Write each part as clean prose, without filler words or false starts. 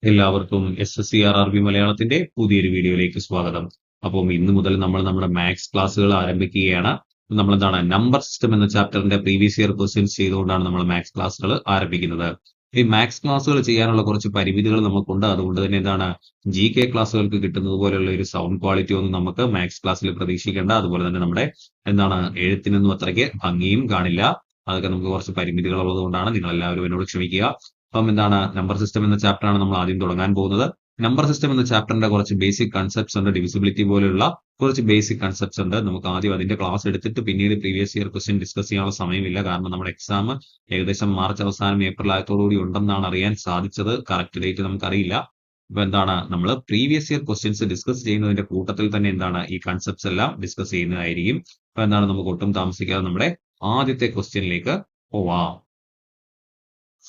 എല്ലാവർക്കും SSCRRB മലയാളത്തിന്റെ പുതിയൊരു വീഡിയോയിലേക്ക് സ്വാഗതം. അപ്പം ഇന്ന് മുതൽ നമ്മൾ നമ്മുടെ മാത്സ് ക്ലാസ്സുകൾ ആരംഭിക്കുകയാണ്. നമ്മൾ എന്താണ് നമ്പർ സിസ്റ്റം എന്ന ചാപ്റ്ററിന്റെ പ്രീവിയസ് ഇയർ ക്വസ്റ്റ്യൻസ് ചെയ്തുകൊണ്ടാണ് നമ്മൾ മാത്സ് ക്ലാസ്സുകൾ ആരംഭിക്കുന്നത്. ഈ മാത്സ് ക്ലാസ്സുകൾ ചെയ്യാനുള്ള കുറച്ച് പരിമിതികൾ നമുക്കുണ്ട്. അതുകൊണ്ട് തന്നെ എന്താണ് GK ക്ലാസ്സുകൾക്ക് കിട്ടുന്നത് പോലെയുള്ള ഒരു സൗണ്ട് ക്വാളിറ്റി ഒന്നും നമുക്ക് മാത്സ് ക്ലാസ്സിൽ പ്രതീക്ഷിക്കേണ്ട. അതുപോലെ തന്നെ നമ്മുടെ എന്താണ് എഴുത്തിനൊന്നും അത്രയ്ക്ക് ഭംഗിയും കാണില്ല. അതൊക്കെ നമുക്ക് കുറച്ച് പരിമിതികൾ ഉള്ളതുകൊണ്ടാണ്. നിങ്ങൾ എല്ലാവരും എന്നോട് ക്ഷമിക്കുക. അപ്പം എന്താണ് നമ്പർ സിസ്റ്റം എന്ന ചാപ്റ്റർ ആണ് നമ്മൾ ആദ്യം തുടങ്ങാൻ പോകുന്നത്. നമ്പർ സിസ്റ്റം എന്ന ചാപ്റ്ററിന്റെ കുറച്ച് ബേസിക് കൺസെപ്റ്റ്സ് ഉണ്ട്. ഡിവിസിബിലിറ്റി പോലെയുള്ള കുറച്ച് ബേസിക് കൺസെപ്റ്റ്സ് ഉണ്ട്. നമുക്ക് ആദ്യം അതിന്റെ ക്ലാസ് എടുത്തിട്ട് പിന്നീട് പ്രീവിയസ് ഇയർ ക്വസ്റ്റ്യൻ ഡിസ്കസ് ചെയ്യാനുള്ള സമയമില്ല. കാരണം നമ്മുടെ എക്സാം ഏകദേശം മാർച്ച് അവസാനം ഏപ്രിൽ ആയതോടുകൂടി ഉണ്ടെന്നാണ് അറിയാൻ സാധിച്ചത്. കറക്റ്റ് ഡേറ്റ് നമുക്കറിയില്ല. അപ്പൊ എന്താണ് നമ്മൾ പ്രീവിയസ് ഇയർ ക്വസ്റ്റ്യൻസ് ഡിസ്കസ് ചെയ്യുന്നതിന്റെ കൂട്ടത്തിൽ തന്നെ എന്താണ് ഈ കൺസെപ്റ്റ്സ് എല്ലാം ഡിസ്കസ് ചെയ്യുന്നതായിരിക്കും. അപ്പൊ എന്താണ് നമുക്ക് ഒട്ടും താമസിക്കാതെ നമ്മുടെ ആദ്യത്തെ ക്വസ്റ്റ്യനിലേക്ക് പോവാം.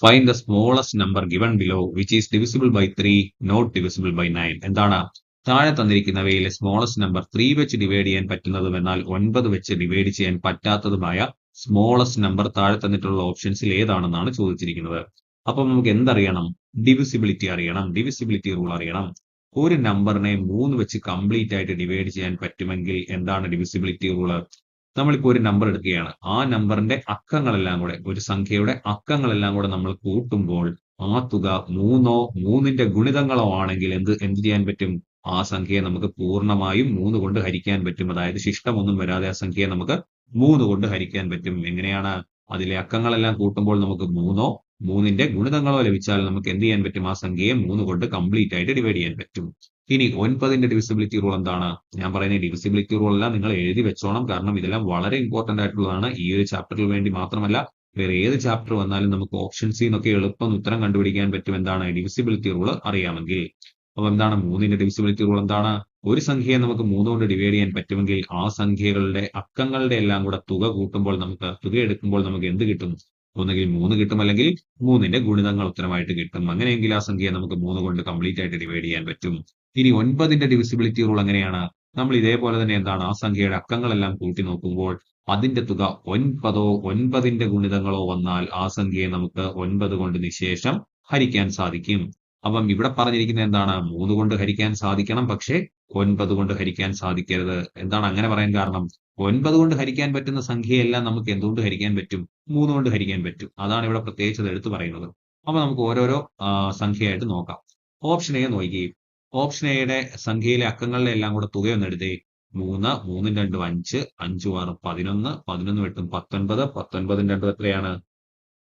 Find the smallest number given below which is divisible by 3, not divisible by 9. എന്താണ് താഴെ തന്നിരിക്കുന്നവയിലെ സ്മോളസ്റ്റ് നമ്പർ 3 വെച്ച് ഡിവൈഡ് ചെയ്യാൻ പറ്റുന്നതും എന്നാൽ 9 വെച്ച് ഡിവൈഡ് ചെയ്യാൻ പറ്റാത്തതുമായ സ്മോളസ്റ്റ് നമ്പർ താഴെ തന്നിട്ടുള്ള ഓപ്ഷൻസിൽ ഏതാണെന്നാണ് ചോദിച്ചിരിക്കുന്നത്. അപ്പം നമുക്ക് എന്തറിയണം? ഡിവിസിബിലിറ്റി അറിയണം. ഡിവിസിബിലിറ്റി റൂൾ അറിയണം. ഒരു നമ്പറിനെ 3 വെച്ച് കംപ്ലീറ്റ് ആയിട്ട് ഡിവൈഡ് ചെയ്യാൻ പറ്റുമെങ്കിൽ എന്താണ് ഡിവിസിബിലിറ്റി റൂള്? നമ്മളിപ്പോൾ ഒരു നമ്പർ എടുക്കുകയാണ്. ആ നമ്പറിന്റെ അക്കങ്ങളെല്ലാം കൂടെ, ഒരു സംഖ്യയുടെ അക്കങ്ങളെല്ലാം കൂടെ നമ്മൾ കൂട്ടുമ്പോൾ ആ തുക 3 3ന്റെ ഗുണിതങ്ങളോ ആണെങ്കിൽ എന്ത് ചെയ്യാൻ പറ്റും? ആ സംഖ്യയെ നമുക്ക് പൂർണ്ണമായും 3 കൊണ്ട് ഹരിക്കാൻ പറ്റും. അതായത് ശിഷ്ടമൊന്നും വരാതെ ആ സംഖ്യയെ നമുക്ക് 3 കൊണ്ട് ഹരിക്കാൻ പറ്റും. എങ്ങനെയാണ്? അതിലെ അക്കങ്ങളെല്ലാം കൂട്ടുമ്പോൾ നമുക്ക് 3ന്റെ ഗുണിതങ്ങളോ ലഭിച്ചാൽ നമുക്ക് എന്ത് ചെയ്യാൻ പറ്റും? ആ സംഖ്യയെ 3 കൊണ്ട് കംപ്ലീറ്റ് ആയിട്ട് ഡിവൈഡ് ചെയ്യാൻ പറ്റും. ഇനി 9ന്റെ ഡിവിസിബിലിറ്റി റൂൾ എന്താണ്? ഞാൻ പറയുന്ന ഡിവിസിബിലിറ്റി റൂൾ എല്ലാം നിങ്ങൾ എഴുതി വെച്ചോണം. കാരണം ഇതെല്ലാം വളരെ ഇമ്പോർട്ടന്റ് ആയിട്ടുള്ളതാണ്. ഈ ഒരു ചാപ്റ്ററിൽ വേണ്ടി മാത്രമല്ല, വേറെ ഏത് ചാപ്റ്റർ വന്നാലും നമുക്ക് ഓപ്ഷൻസിൽ നിന്നൊക്കെ എളുപ്പം ഉത്തരം കണ്ടുപിടിക്കാൻ പറ്റും. എന്താണ്? ഡിവിസിബിലിറ്റി റൂൾ അറിയാമെങ്കിൽ. അപ്പൊ എന്താണ് 3ന്റെ ഡിവിസിബിലിറ്റി റൂൾ എന്താണ്? ഒരു സംഖ്യയെ നമുക്ക് 3 കൊണ്ട് ഡിവൈഡ് ചെയ്യാൻ പറ്റുമെങ്കിൽ ആ സംഖ്യകളുടെ അക്കങ്ങളുടെ എല്ലാം കൂടെ തുക കൂട്ടുമ്പോൾ തുക എടുക്കുമ്പോൾ നമുക്ക് എന്ത് കിട്ടും? ഒന്നുകിൽ 3 കിട്ടും, അല്ലെങ്കിൽ 3ന്റെ ഗുണിതങ്ങൾ ഉത്തരമായിട്ട് കിട്ടും. അങ്ങനെയെങ്കിൽ ആ സംഖ്യയെ നമുക്ക് 3 കൊണ്ട് കംപ്ലീറ്റ് ആയിട്ട് ഡിവൈഡ് ചെയ്യാൻ പറ്റും. ഇനി 9ന്റെ ഡിവിസിബിലിറ്റി റൂൾ എങ്ങനെയാണ്? നമ്മൾ ഇതേപോലെ തന്നെ എന്താണ് ആ സംഖ്യയുടെ അക്കങ്ങളെല്ലാം കൂട്ടി നോക്കുമ്പോൾ അതിന്റെ തുക 9 9ന്റെ ഗുണിതങ്ങളോ വന്നാൽ ആ സംഖ്യയെ നമുക്ക് 9 കൊണ്ട് നിശേഷം ഹരിക്കാൻ സാധിക്കും. അപ്പം ഇവിടെ പറഞ്ഞിരിക്കുന്നത് എന്താണ്? 3 കൊണ്ട് ഹരിക്കാൻ സാധിക്കണം, പക്ഷേ 9 കൊണ്ട് ഹരിക്കാൻ സാധിക്കരുത്. എന്താണ് അങ്ങനെ പറയാൻ കാരണം? 9 കൊണ്ട് ഹരിക്കാൻ പറ്റുന്ന സംഖ്യയെല്ലാം നമുക്ക് എന്തുകൊണ്ട് ഹരിക്കാൻ പറ്റും? 3 കൊണ്ട് ഹരിക്കാൻ പറ്റും. അതാണ് ഇവിടെ പ്രത്യേകിച്ച് എടുത്തു പറയുന്നത്. അപ്പൊ നമുക്ക് ഓരോരോ സംഖ്യയായിട്ട് നോക്കാം. ഓപ്ഷൻ എ നോക്കി. ഓപ്ഷൻ എയുടെ സംഖ്യയിലെ അക്കങ്ങളുടെ എല്ലാം കൂടെ തുകയൊന്ന് എടുത്തേ. 3 3 2 5 5 6 11 11 8 19 19 2 എത്രയാണ്?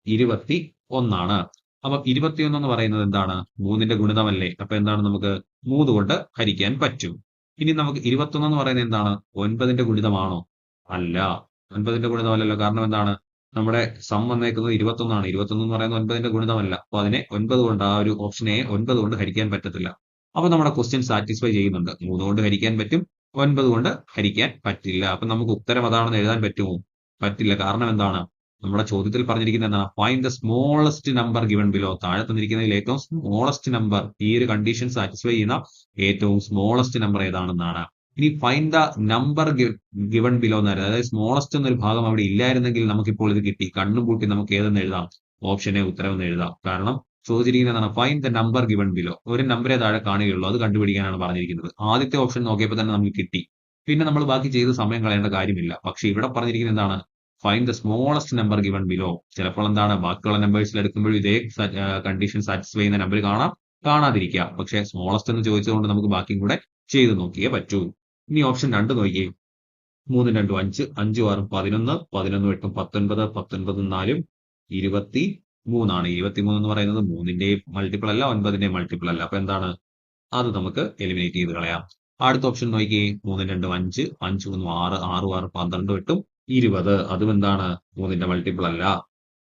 21 ആണ്. അപ്പൊ 21 എന്ന് പറയുന്നത് എന്താണ്? 3ന്റെ ഗുണിതമല്ലേ? അപ്പൊ എന്താണ്? നമുക്ക് 3 കൊണ്ട് ഹരിക്കാൻ പറ്റും. ഇനി നമുക്ക് 21 എന്ന് പറയുന്നത് എന്താണ്? 9ന്റെ ഗുണിതമാണോ? അല്ല, 9ന്റെ ഗുണിതമല്ലല്ലോ. കാരണം എന്താണ്? നമ്മുടെ സം വന്നേക്കുന്നത് 21 ആണ്. 21 എന്ന് പറയുന്നത് 9ന്റെ ഗുണിതമല്ല. അപ്പൊ അതിനെ 9 കൊണ്ട്, ആ ഒരു ഓപ്ഷനെ 9 കൊണ്ട് ഹരിക്കാൻ പറ്റത്തില്ല. അപ്പൊ നമ്മുടെ ക്വസ്റ്റ്യൻ സാറ്റിസ്ഫൈ ചെയ്യുന്നുണ്ട്. 3 കൊണ്ട് ഹരിക്കാൻ പറ്റും, 9 കൊണ്ട് ഹരിക്കാൻ പറ്റില്ല. അപ്പൊ നമുക്ക് ഉത്തരം അതാണെന്ന് എഴുതാൻ പറ്റുമോ? പറ്റില്ല. കാരണം എന്താണ്? നമ്മുടെ ചോദ്യത്തിൽ പറഞ്ഞിരിക്കുന്നത് എന്താണ്? Find the smallest number given below. താഴെ തന്നിരിക്കുന്നതിൽ ഏറ്റവും സ്മോളസ്റ്റ് നമ്പർ, ഈ ഒരു കണ്ടീഷൻ സാറ്റിസ്ഫൈ ചെയ്യുന്ന ഏറ്റവും സ്മോളസ്റ്റ് നമ്പർ ഏതാണെന്നാണ്. ഇനി find the number given below എന്ന് പറയുന്നത്, അതായത് സ്മോളസ്റ്റ് എന്നൊരു ഭാഗം അവിടെ ഇല്ലായിരുന്നെങ്കിൽ നമുക്കിപ്പോൾ ഇത് കിട്ടി. കണ്ണും പൂട്ടി നമുക്ക് ഏതെന്ന് എഴുതാം? ഓപ്ഷനെ ഉത്തരം എന്ന് എഴുതാം. കാരണം ചോദിച്ചിരിക്കുന്നതാണ് find the number given below. ഒരു നമ്പറെ താഴെ കാണുകയുള്ളൂ, അത് കണ്ടുപിടിക്കാനാണ് പറഞ്ഞിരിക്കുന്നത്. ആദ്യത്തെ ഓപ്ഷൻ നോക്കിയപ്പോൾ തന്നെ നമുക്ക് കിട്ടി. പിന്നെ നമ്മൾ ബാക്കി ചെയ്ത് സമയം കളയേണ്ട കാര്യമില്ല. പക്ഷെ ഇവിടെ പറഞ്ഞിരിക്കുന്നത് എന്താണ്? Find the smallest number given below. ചിലപ്പോൾ എന്താണ് ബാക്കിയുള്ള നമ്പേഴ്സിൽ എടുക്കുമ്പോൾ ഇതേ കണ്ടീഷൻ സാറ്റിസ്ഫൈ ചെയ്യുന്ന നമ്പർ കാണാതിരിക്കാം. പക്ഷെ സ്മോളസ്റ്റ് എന്ന് ചോദിച്ചതുകൊണ്ട് നമുക്ക് ബാക്കിയും കൂടെ ചെയ്ത് നോക്കിയേ പറ്റൂ. ഇനി ഓപ്ഷൻ 2 നോക്കിയേ. 3 2 5 5 6 11 11 8 19 19 4 23 ആണ്. 23 എന്ന് പറയുന്നത് 3ന്റെയും മൾട്ടിപ്പിൾ അല്ല, 9ന്റെയും മൾട്ടിപ്പിൾ അല്ല. അപ്പൊ എന്താണ്? അത് നമുക്ക് എലിമിനേറ്റ് ചെയ്ത് കളയാം. അടുത്ത ഓപ്ഷൻ നോക്കിയേ. 3 2 5 5 3 6 6 6 12 8 20. അതും എന്താണ്? 3ന്റെ മൾട്ടിപ്പിൾ അല്ല.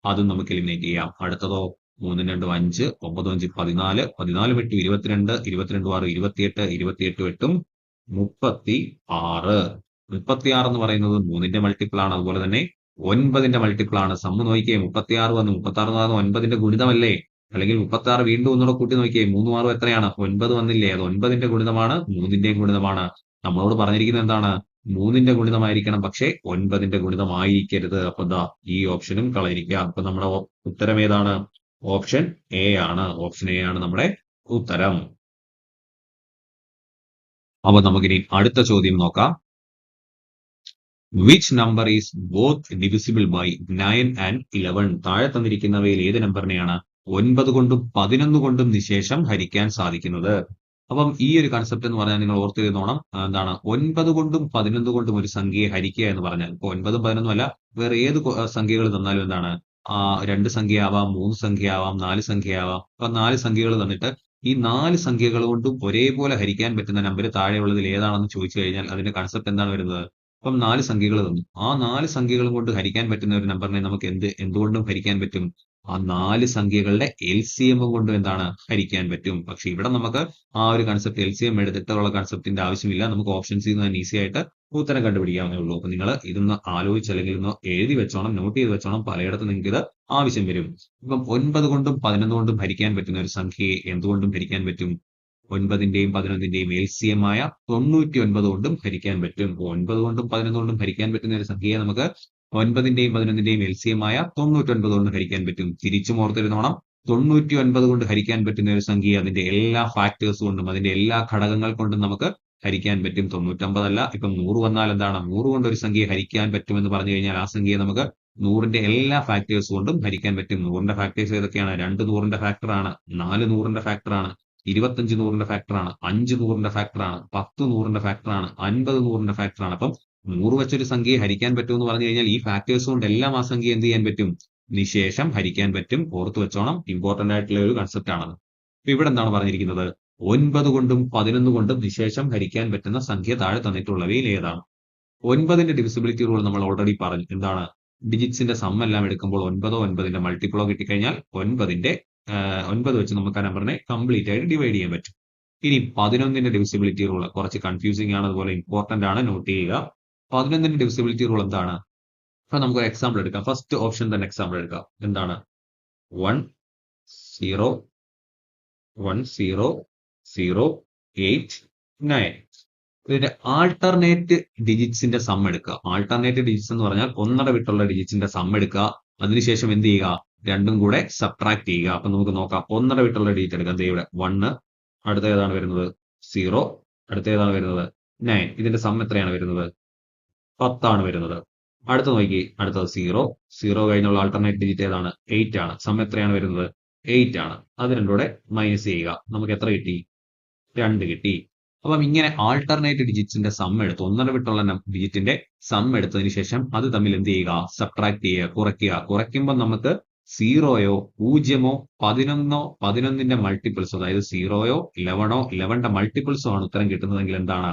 അതും നമുക്ക് എലിമിനേറ്റ് ചെയ്യാം. അടുത്തതോ 3 2 5 9 5 14 14 8 22 22 6 28 28 8 36. 36 എന്ന് പറയുന്നത് 3ന്റെ മൾട്ടിപ്പിൾ ആണ്. അതുപോലെ തന്നെ 9ന്റെ മൾട്ടിപ്പിൾ ആണ്. സമ്മ് നോക്കിയേ. 36 വന്നു. 36 എന്ന് പറയുന്നത് 9ന്റെ ഗുണിതമല്ലേ? അല്ലെങ്കിൽ 36 വീണ്ടും ഒന്നുകൂടെ കൂട്ടി നോക്കിയേ. 3 6 എത്രയാണ്? 9 വന്നില്ലേ? അത് 9ന്റെ ഗുണിതമാണ്, 3ന്റെയും ഗുണിതമാണ്. നമ്മളോട് പറഞ്ഞിരിക്കുന്നത് എന്താണ്? 3ന്റെ ഗുണിതമായിരിക്കണം, പക്ഷേ 9ന്റെ ഗുണിതമായിരിക്കരുത്. അപ്പൊ ദാ ഈ ഓപ്ഷനും കളയിരിക്കാം. അപ്പൊ നമ്മുടെ ഉത്തരം ഏതാണ്? ഓപ്ഷൻ എ ആണ്. ഓപ്ഷൻ എ ആണ് നമ്മുടെ ഉത്തരം. അപ്പൊ നമുക്കിനി അടുത്ത ചോദ്യം നോക്കാം. Which number is both divisible by 9 and 11? താഴെ തന്നിരിക്കുന്നവയിൽ ഏത് നമ്പറിനെയാണ് 9 കൊണ്ടും 11 കൊണ്ടും നിശേഷം ഹരിക്കാൻ സാധിക്കുന്നത്? അപ്പം ഈ ഒരു കൺസെപ്റ്റ് എന്ന് പറഞ്ഞാൽ നിങ്ങൾ ഓർത്തിരുന്നോണം. എന്താണ് 9 കൊണ്ടും 11 കൊണ്ടും ഒരു സംഖ്യയെ ഹരിക്കുക എന്ന് പറഞ്ഞാൽ, ഇപ്പൊ 9ഉം 11ഉം അല്ല, വേറെ ഏത് സംഖ്യകൾ തന്നാലും എന്താണ്, 2 സംഖ്യയാവാം, 3 സംഖ്യയാവാം, 4 സംഖ്യയാവാം. അപ്പൊ 4 സംഖ്യകൾ തന്നിട്ട് ഈ 4 സംഖ്യകൾ കൊണ്ടും ഒരേപോലെ ഹരിക്കാൻ പറ്റുന്ന നമ്പർ താഴെയുള്ളതിൽ ഏതാണെന്ന് ചോദിച്ചു കഴിഞ്ഞാൽ അതിന്റെ കൺസെപ്റ്റ് എന്താണ് വരുന്നത്? അപ്പം 4 സംഖ്യകൾ തന്നു. ആ 4 സംഖ്യകളും കൊണ്ട് ഹരിക്കാൻ പറ്റുന്ന ഒരു നമ്പറിനെ നമുക്ക് എന്തുകൊണ്ടും ഹരിക്കാൻ പറ്റും? ആ 4 സംഖ്യകളുടെ LCM കൊണ്ട് എന്താണ് ഹരിക്കാൻ പറ്റും. പക്ഷെ ഇവിടെ നമുക്ക് ആ ഒരു കൺസെപ്റ്റ് LCM എടുത്തിട്ടുള്ള കൺസെപ്റ്റിന്റെ ആവശ്യമില്ല. നമുക്ക് ഓപ്ഷൻസിൽ നിന്ന് തന്നെ ഈസി ആയിട്ട് ഉത്തരം കണ്ടുപിടിക്കാവുന്നേ ഉള്ളൂ. അപ്പൊ നിങ്ങൾ ഇതൊന്ന് ആലോചിച്ച് അല്ലെങ്കിൽ ഒന്ന് എഴുതി വെച്ചോണം, നോട്ട് ചെയ്ത് വെച്ചോണം. പലയിടത്തും നിങ്ങൾക്ക് ഇത് ആവശ്യം വരും. ഇപ്പം 9 കൊണ്ടും 11 കൊണ്ടും ഹരിക്കാൻ പറ്റുന്ന ഒരു സംഖ്യയെ എന്തുകൊണ്ടും ഹരിക്കാൻ പറ്റും? 9ന്റെയും 11ന്റെയും LCM ആയ 99 കൊണ്ടും ഹരിക്കാൻ പറ്റും. 9 കൊണ്ടും 11 കൊണ്ടും ഹരിക്കാൻ പറ്റുന്ന ഒരു സംഖ്യയെ നമുക്ക് 9ന്റെയും 11ന്റെയും LCM ആയ 99 കൊണ്ട് ഹരിക്കാൻ പറ്റും. തിരിച്ചും ഓർത്തിരുന്നോണം, 99 കൊണ്ട് ഹരിക്കാൻ പറ്റുന്ന ഒരു സംഖ്യയെ അതിന്റെ എല്ലാ ഫാക്ടേഴ്സ് കൊണ്ടും അതിന്റെ എല്ലാ ഘടകങ്ങൾ കൊണ്ടും നമുക്ക് ഹരിക്കാൻ പറ്റും. 99 അല്ല, ഇപ്പം 100 വന്നാൽ എന്താണ്, 100 കൊണ്ട് ഒരു സംഖ്യയെ ഹരിക്കാൻ പറ്റുമെന്ന് പറഞ്ഞു കഴിഞ്ഞാൽ ആ സംഖ്യയെ നമുക്ക് 100ന്റെ എല്ലാ ഫാക്ടേഴ്സ് കൊണ്ടും ഹരിക്കാൻ പറ്റും. 100ന്റെ ഫാക്ടേഴ്സ് ഏതൊക്കെയാണ്? 2 100ന്റെ ഫാക്ടറാണ്, 4 100ന്റെ ഫാക്ടറാണ്, 25 100ന്റെ ഫാക്ടറാണ്, 5 100ന്റെ ഫാക്ടറാണ്, 10 100ന്റെ ഫാക്ടറാണ്, 50 100ന്റെ ഫാക്ടറാണ്. അപ്പം 100 വെച്ചൊരു സംഖ്യയെ ഹരിക്കാൻ പറ്റുമെന്ന് പറഞ്ഞു കഴിഞ്ഞാൽ ഈ ഫാക്ടേഴ്സ് കൊണ്ട് എല്ലാം ആ സംഖ്യ എന്ത് ചെയ്യാൻ പറ്റും? നിശേഷം ഹരിക്കാൻ പറ്റും. ഓർത്ത് വെച്ചോണം, ഇമ്പോർട്ടന്റ് ആയിട്ടുള്ള ഒരു കൺസെപ്റ്റ് ആണത്. അപ്പൊ ഇവിടെ എന്താണ് പറഞ്ഞിരിക്കുന്നത്? 9 കൊണ്ടും 11 കൊണ്ടും നിശേഷം ഹരിക്കാൻ പറ്റുന്ന സംഖ്യ താഴെ തന്നിട്ടുള്ളവയിൽ ഏതാണ്? 9ന്റെ ഡിവിസിബിലിറ്റി റൂൾ നമ്മൾ ഓൾറെഡി പറഞ്ഞു. എന്താണ്? ഡിജിറ്റ്സിന്റെ സം എല്ലാം എടുക്കുമ്പോൾ 9ഓ 9ന്റെ മൾട്ടിപ്പിളോ കിട്ടിക്കഴിഞ്ഞാൽ 9 വെച്ച് നമുക്ക് ആ നമ്പറിനെ കംപ്ലീറ്റ് ആയിട്ട് ഡിവൈഡ് ചെയ്യാൻ പറ്റും. ഇനി 11ന്റെ ഡിവിസിബിലിറ്റി റൂൾ കുറച്ച് കൺഫ്യൂസിംഗ് ആണ്, അതുപോലെ ഇമ്പോർട്ടന്റ് ആണ്, നോട്ട് ചെയ്യുക. 11ന്റെ ഡിവിസിബിലിറ്റി റൂൾ എന്താണ്? അപ്പൊ നമുക്ക് ഒരു എക്സാമ്പിൾ എടുക്കാം. ഫസ്റ്റ് ഓപ്ഷൻ തന്നെ എക്സാമ്പിൾ എടുക്കാം. എന്താണ്? 1 0 1 0 0 8 9. ഇതിന്റെ ആൾട്ടർനേറ്റ് ഡിജിറ്റ്സിന്റെ സം എടുക്കുക. ആൾട്ടർനേറ്റ് ഡിജിറ്റ്സ് എന്ന് പറഞ്ഞാൽ ഒന്നര വിട്ടുള്ള ഡിജിറ്റ്സിന്റെ സം എടുക്കുക. അതിനുശേഷം എന്ത് ചെയ്യുക? രണ്ടും കൂടെ സബ്ട്രാക്ട് ചെയ്യുക. അപ്പൊ നമുക്ക് നോക്കാം. ഒന്നര വിട്ടുള്ള ഡിജിറ്റ് എടുക്കാം. ദേ ഇവിടെ 1, അടുത്ത ഏതാണ് വരുന്നത്? 0, അടുത്ത ഏതാണ് വരുന്നത്? 9. ഇതിന്റെ സം എത്രയാണ് വരുന്നത്? 10 ആണ് വരുന്നത്. അടുത്ത നോക്കി, അടുത്തത് 0 കഴിഞ്ഞുള്ള ആൾട്ടർനേറ്റ് ഡിജിറ്റ് ഏതാണ്? 8 ആണ്. സം എത്രയാണ് വരുന്നത്? 8 ആണ്. അത് രണ്ടും കൂടെ മൈനസ് ചെയ്യുക. നമുക്ക് എത്ര കിട്ടി? 2 കിട്ടി. അപ്പം ഇങ്ങനെ ആൾട്ടർനേറ്റ് ഡിജിറ്റ്സിന്റെ സം എടുത്ത് ഒന്നര വിട്ടുള്ള ഡിജിറ്റിന്റെ സം എടുത്തതിന് ശേഷം അത് തമ്മിൽ എന്ത് ചെയ്യുക? സബ്ട്രാക്ട് ചെയ്യുക, കുറയ്ക്കുക. കുറയ്ക്കുമ്പോൾ നമുക്ക് 0യോ 0മോ 11ഓ 11ന്റെ മൾട്ടിപ്പിൾസോ, അതായത് 0യോ 11ഓ 11ന്റെ മൾട്ടിപ്പിൾസോ ആണ് ഉത്തരം കിട്ടുന്നതെങ്കിൽ എന്താണ്?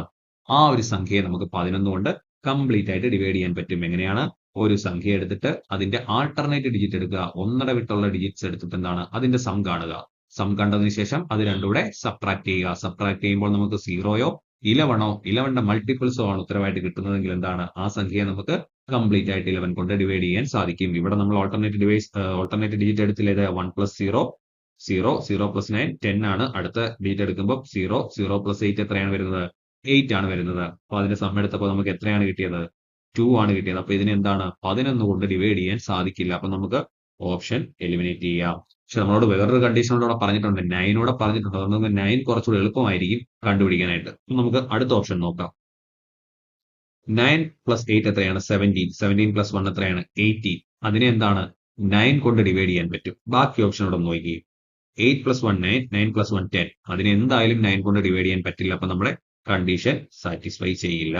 ആ ഒരു സംഖ്യയെ നമുക്ക് 11 കൊണ്ട് കംപ്ലീറ്റ് ആയിട്ട് ഡിവൈഡ് ചെയ്യാൻ പറ്റും. എങ്ങനെയാണ്? ഒരു സംഖ്യ എടുത്തിട്ട് അതിന്റെ ആൾട്ടർനേറ്റ് ഡിജിറ്റ് എടുക്കുക, ഒന്നര വിട്ടുള്ള ഡിജിറ്റ്സ് എടുത്തിട്ട് എന്താണ്? അതിന്റെ സം കാണുക. സം കണ്ടതിന് ശേഷം അത് രണ്ടും കൂടെ സബ്ട്രാക്ട് ചെയ്യുക. സബ്ട്രാക്ട് ചെയ്യുമ്പോൾ നമുക്ക് 0യോ 11ഓ 11ന്റെ മൾട്ടിപ്പിൾസോ ആണ് ഉത്തരമായിട്ട് കിട്ടുന്നതെങ്കിൽ എന്താണ്? ആ സംഖ്യയെ നമുക്ക് കംപ്ലീറ്റ് ആയിട്ട് 11 കൊണ്ട് ഡിവൈഡ് ചെയ്യാൻ സാധിക്കും. ഇവിടെ നമ്മൾ ഓൾട്ടർനേറ്റ് ഡിജിറ്റ് എടുത്തില്ല. ഇത് 1 + 0 0 0 + 9 10 ആണ്. അടുത്ത ഡിജിറ്റ് എടുക്കുമ്പോൾ 0 0 + 8 എത്രയാണ് വരുന്നത്? 8 ആണ് വരുന്നത്. അപ്പൊ അതിന്റെ സം എടുത്തപ്പോൾ നമുക്ക് എത്രയാണ് കിട്ടിയത്? 2 ആണ് കിട്ടിയത്. അപ്പൊ ഇതിനെ എന്താണ്? 11 കൊണ്ട് ഡിവൈഡ് ചെയ്യാൻ സാധിക്കില്ല. അപ്പൊ നമുക്ക് ഓപ്ഷൻ എലിമിനേറ്റ് ചെയ്യാം. പക്ഷെ നമ്മളോട് വേറൊരു കണ്ടീഷനോട് പറഞ്ഞിട്ടുണ്ട്, 9 കൂടെ പറഞ്ഞിട്ടുണ്ട്. അതുകൊണ്ട് 9 കുറച്ചുകൂടി എളുപ്പമായിരിക്കും കണ്ടുപിടിക്കാനായിട്ട്. നമുക്ക് അടുത്ത ഓപ്ഷൻ നോക്കാം. 9 + 8 എത്രയാണ്? 17. 17 + 1 എത്രയാണ്? 18. അതിനെ എന്താണ്? 9 കൊണ്ട് ഡിവൈഡ് ചെയ്യാൻ പറ്റും. ബാക്കി ഓപ്ഷനോട് ഒന്ന് നോക്കി. 8 + 1 9, 9 + 1 10. അതിനെ എന്തായാലും 9 കൊണ്ട് ഡിവൈഡ് ചെയ്യാൻ പറ്റില്ല. അപ്പൊ നമ്മുടെ കണ്ടീഷൻ സാറ്റിസ്ഫൈ ചെയ്യില്ല.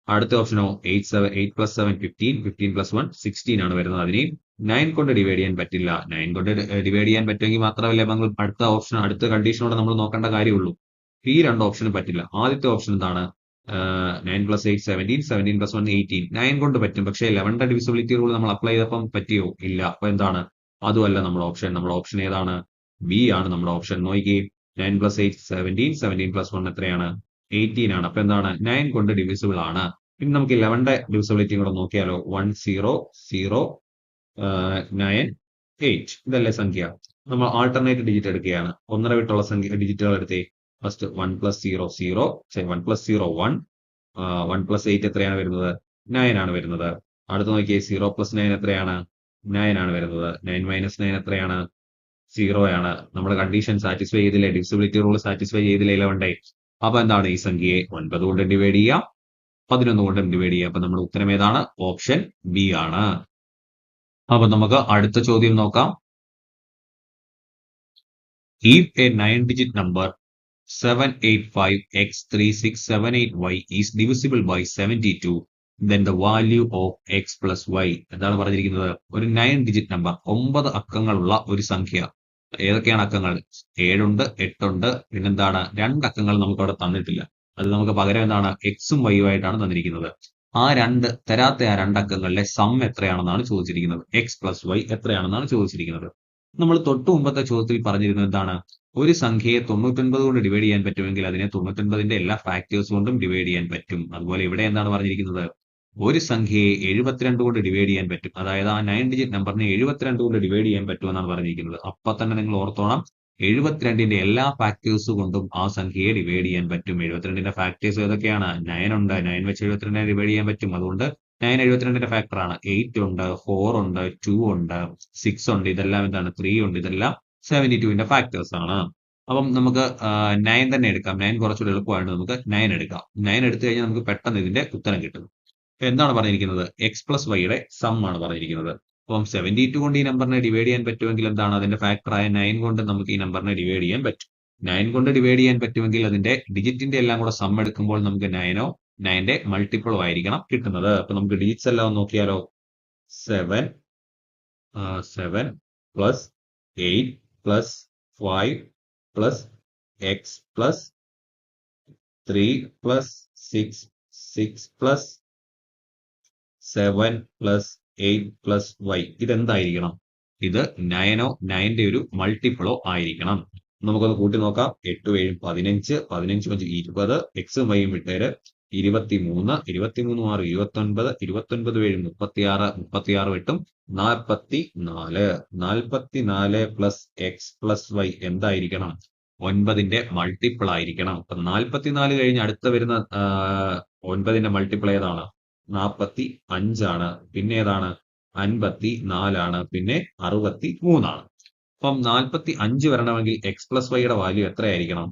അടുത്ത ഓപ്ഷനോ 8 + 7 15, 15 + 1 16 ആണ് വരുന്നത്. അതിനെയും 9 കൊണ്ട് ഡിവൈഡ് ചെയ്യാൻ പറ്റില്ല. 9 കൊണ്ട് ഡിവൈഡ് ചെയ്യാൻ പറ്റുമെങ്കിൽ മാത്രമല്ലേ നമ്മൾ അടുത്ത കണ്ടീഷനോടെ നമ്മൾ നോക്കേണ്ട കാര്യമുള്ളൂ. ഈ രണ്ട് ഓപ്ഷനും പറ്റില്ല. ആദ്യത്തെ ഓപ്ഷൻ എന്താണ്? 9 + 8 17, 17 + 1 18. 9 കൊണ്ട് പറ്റും. പക്ഷേ 11ന്റെ ഡിവിസിബിലിറ്റി റൂൾ നമ്മൾ അപ്ലൈ ചെയ്തപ്പം പറ്റിയോ? ഇല്ല. അപ്പൊ എന്താണ്? അതുമല്ല നമ്മുടെ ഓപ്ഷൻ. നമ്മുടെ ഓപ്ഷൻ ഏതാണ്? ബി ആണ് നമ്മുടെ ഓപ്ഷൻ. നോക്കി, 9 + 8 17, 17 + 1 എത്രയാണ്? 18 ആണ്. അപ്പൊ എന്താണ്? 9 കൊണ്ട് ഡിവിസിബിൾ ആണ്. ഇനി നമുക്ക് 11ന്റെ ഡിവിസിബിലിറ്റി കൂടെ നോക്കിയാലോ. 1 0 0 9 8. ഇതല്ലേ സംഖ്യ? നമ്മൾ ആൾട്ടർനേറ്റ് ഡിജിറ്റ് എടുക്കുകയാണ്. ഒന്നര വിട്ടുള്ള സംഖ്യ ഡിജിറ്റുകൾ എടുത്തേ. ഫസ്റ്റ് 1 + 0 0, 1 + 0 1, 1 + 8 എത്രയാണ് വരുന്നത്? 9 ആണ് വരുന്നത്. അടുത്ത നോക്കിയേ, 0 + 9 എത്രയാണ്? 9 ആണ് വരുന്നത്. 9 - 9 എത്രയാണ്? 0 ആണ്. നമ്മുടെ കണ്ടീഷൻ സാറ്റിസ്ഫൈ ചെയ്തില്ലേ? ഡിവിസിബിലിറ്റി റൂൾ സാറ്റിസ്ഫൈ ചെയ്തില്ലേ 11 ഡേ? അപ്പൊ എന്താണ് ഈ സംഖ്യയെ 9 കൊണ്ട് ഡിവൈഡ് ചെയ്യാം, 11 കൊണ്ട് ഡിവൈഡ് ചെയ്യാം. അപ്പൊ നമ്മുടെ ഉത്തരം ഏതാണ്? ഓപ്ഷൻ ബി ആണ്. അപ്പൊ നമുക്ക് അടുത്ത ചോദ്യം നോക്കാം. If a 9-digit number 785x3678y is divisible by 72, then the value of x plus y. എന്താണ് പറഞ്ഞിരിക്കുന്നത്? ഒരു 9-digit നമ്പർ, 9 അക്കങ്ങളുള്ള ഒരു സംഖ്യ. ഏതൊക്കെയാണ് അക്കങ്ങൾ? 7 ഉണ്ട്, 8 ഉണ്ട്, പിന്നെന്താണ്? 2 അക്കങ്ങൾ നമുക്ക് അവിടെ തന്നിട്ടില്ല. അത് നമുക്ക് പകരം എന്താണ്? എക്സും വൈയും ആയിട്ടാണ് തന്നിരിക്കുന്നത്. ആ 2 അക്കങ്ങളിലെ സം എത്രയാണെന്നാണ് ചോദിച്ചിരിക്കുന്നത്. എക്സ് പ്ലസ് വൈ എത്രയാണെന്നാണ് ചോദിച്ചിരിക്കുന്നത്. നമ്മൾ തൊട്ടു മുമ്പത്തെ ചോദ്യത്തിൽ പറഞ്ഞിരുന്നത് എന്താണ്? ഒരു സംഖ്യയെ 99 കൊണ്ട് ഡിവൈഡ് ചെയ്യാൻ പറ്റുമെങ്കിൽ അതിനെ 99ന്റെ എല്ലാ ഫാക്ടേഴ്സ് കൊണ്ടും ഡിവൈഡ് ചെയ്യാൻ പറ്റും. അതുപോലെ ഇവിടെ എന്താണ് പറഞ്ഞിരിക്കുന്നത്? ഒരു സംഖ്യയെ 72 കൊണ്ട് ഡിവൈഡ് ചെയ്യാൻ പറ്റും. അതായത് ആ 9-digit നമ്പറിനെ 72 കൊണ്ട് ഡിവൈഡ് ചെയ്യാൻ പറ്റുമെന്നാണ് പറഞ്ഞിരിക്കുന്നത്. അപ്പൊ തന്നെ നിങ്ങൾ ഓർത്തോണം, 72ന്റെ എല്ലാ ഫാക്ടേഴ്സ് കൊണ്ടും ആ സംഖ്യയെ ഡിവൈഡ് ചെയ്യാൻ പറ്റും. 72ന്റെ ഫാക്ടേഴ്സ് ഏതൊക്കെയാണ്? 9 ഉണ്ട്, 9 വെച്ച് 72നെ ഡിവൈഡ് ചെയ്യാൻ പറ്റും. അതുകൊണ്ട് 9 72ന്റെ ഫാക്ടർ ആണ്. 8 ഉണ്ട്, 4 ഉണ്ട്, 2 ഉണ്ട്, 6 ഉണ്ട്, ഇതെല്ലാം എന്താണ്? 3 ഉണ്ട്, ഇതെല്ലാം 72ന്റെ ഫാക്ടേഴ്സ് ആണ്. അപ്പം നമുക്ക് 9 തന്നെ എടുക്കാം. 9 കുറച്ചുകൂടി എളുപ്പമായിട്ട് നമുക്ക് 9 എടുക്കാം. 9 എടുത്തു കഴിഞ്ഞാൽ നമുക്ക് പെട്ടെന്ന് ഇതിന്റെ ഉത്തരം കിട്ടും. എന്താണ് പറഞ്ഞിരിക്കുന്നത്? എക്സ് പ്ലസ് വൈയുടെ സം ആണ് പറഞ്ഞിരിക്കുന്നത്. അപ്പം 72 കൊണ്ട് ഈ നമ്പറിനെ ഡിവൈഡ് ചെയ്യാൻ പറ്റുമെങ്കിൽ എന്താണ്? അതിന്റെ ഫാക്ടറായ 9 കൊണ്ട് നമുക്ക് ഈ നമ്പറിനെ ഡിവൈഡ് ചെയ്യാൻ പറ്റും. 9 കൊണ്ട് ഡിവൈഡ് ചെയ്യാൻ പറ്റുമെങ്കിൽ അതിന്റെ ഡിജിറ്റിന്റെ എല്ലാം കൂടെ സം എടുക്കുമ്പോൾ നമുക്ക് 9 9ന്റെ മൾട്ടിപ്പിളോ ആയിരിക്കണം കിട്ടുന്നത്. അപ്പൊ നമുക്ക് ഡിജിറ്റ്സ് എല്ലാം ഒന്ന് നോക്കിയാലോ. 7 plus 8 plus 5 plus X plus 3 plus 6 plus 7 plus 8 plus Y. ഇതെന്തായിരിക്കണം? ഇത് 9ന്റെ ഒരു മൾട്ടിപ്പിളോ ആയിരിക്കണം. നമുക്കൊന്ന് കൂട്ടി നോക്കാം. 8 7 15, 15 5 20, എക്സും വൈയും വിട്ടേര് 23, 23 6 29, 29 7 36, 36 8 44, 44 പ്ലസ് എക്സ് പ്ലസ് വൈ എന്തായിരിക്കണം? 9ന്റെ മൾട്ടിപ്പിൾ ആയിരിക്കണം. അപ്പൊ 44 കഴിഞ്ഞ് അടുത്ത വരുന്ന 9ന്റെ മൾട്ടിപ്പിൾ ഏതാണ്? 45 ആണ്. പിന്നെ ഏതാണ്? 54 ആണ്. പിന്നെ 63 ആണ്. അപ്പം 45 വരണമെങ്കിൽ എക്സ് പ്ലസ് വൈയുടെ വാല്യൂ എത്രയായിരിക്കണം?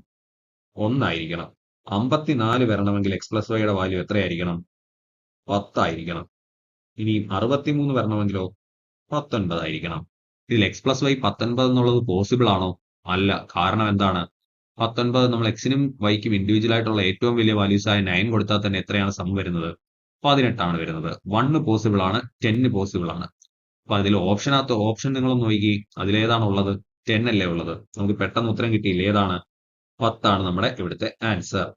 1 ആയിരിക്കണം. 54 വരണമെങ്കിൽ എക്സ് പ്ലസ് വൈയുടെ വാല്യൂ എത്രയായിരിക്കണം? 10 ആയിരിക്കണം. ഇനി 63 വരണമെങ്കിലോ? 19 ആയിരിക്കണം. ഇതിൽ എക്സ് പ്ലസ് വൈ 19 എന്നുള്ളത് പോസിബിൾ ആണോ? അല്ല. കാരണം എന്താണ്? 19 നമ്മൾ എക്സിനും വൈക്കും ഇൻഡിവിജ്വൽ ആയിട്ടുള്ള ഏറ്റവും വലിയ വാല്യൂസ് ആയ 9 കൊടുത്താൽ തന്നെ എത്രയാണ് സം വരുന്നത്? 18 ആണ് വരുന്നത്. 1 പോസിബിൾ ആണ്, 10 പോസിബിൾ ആണ്. അപ്പൊ അതിൽ ഓപ്ഷൻ നിങ്ങളൊന്ന് നോക്കി, അതിലേതാണ് ഉള്ളത്? 10 അല്ലേ ഉള്ളത്. നമുക്ക് പെട്ടെന്ന് ഉത്തരം കിട്ടിയില്ല. ഏതാണ്? 10 ആണ് നമ്മുടെ ഇവിടുത്തെ ആൻസർ.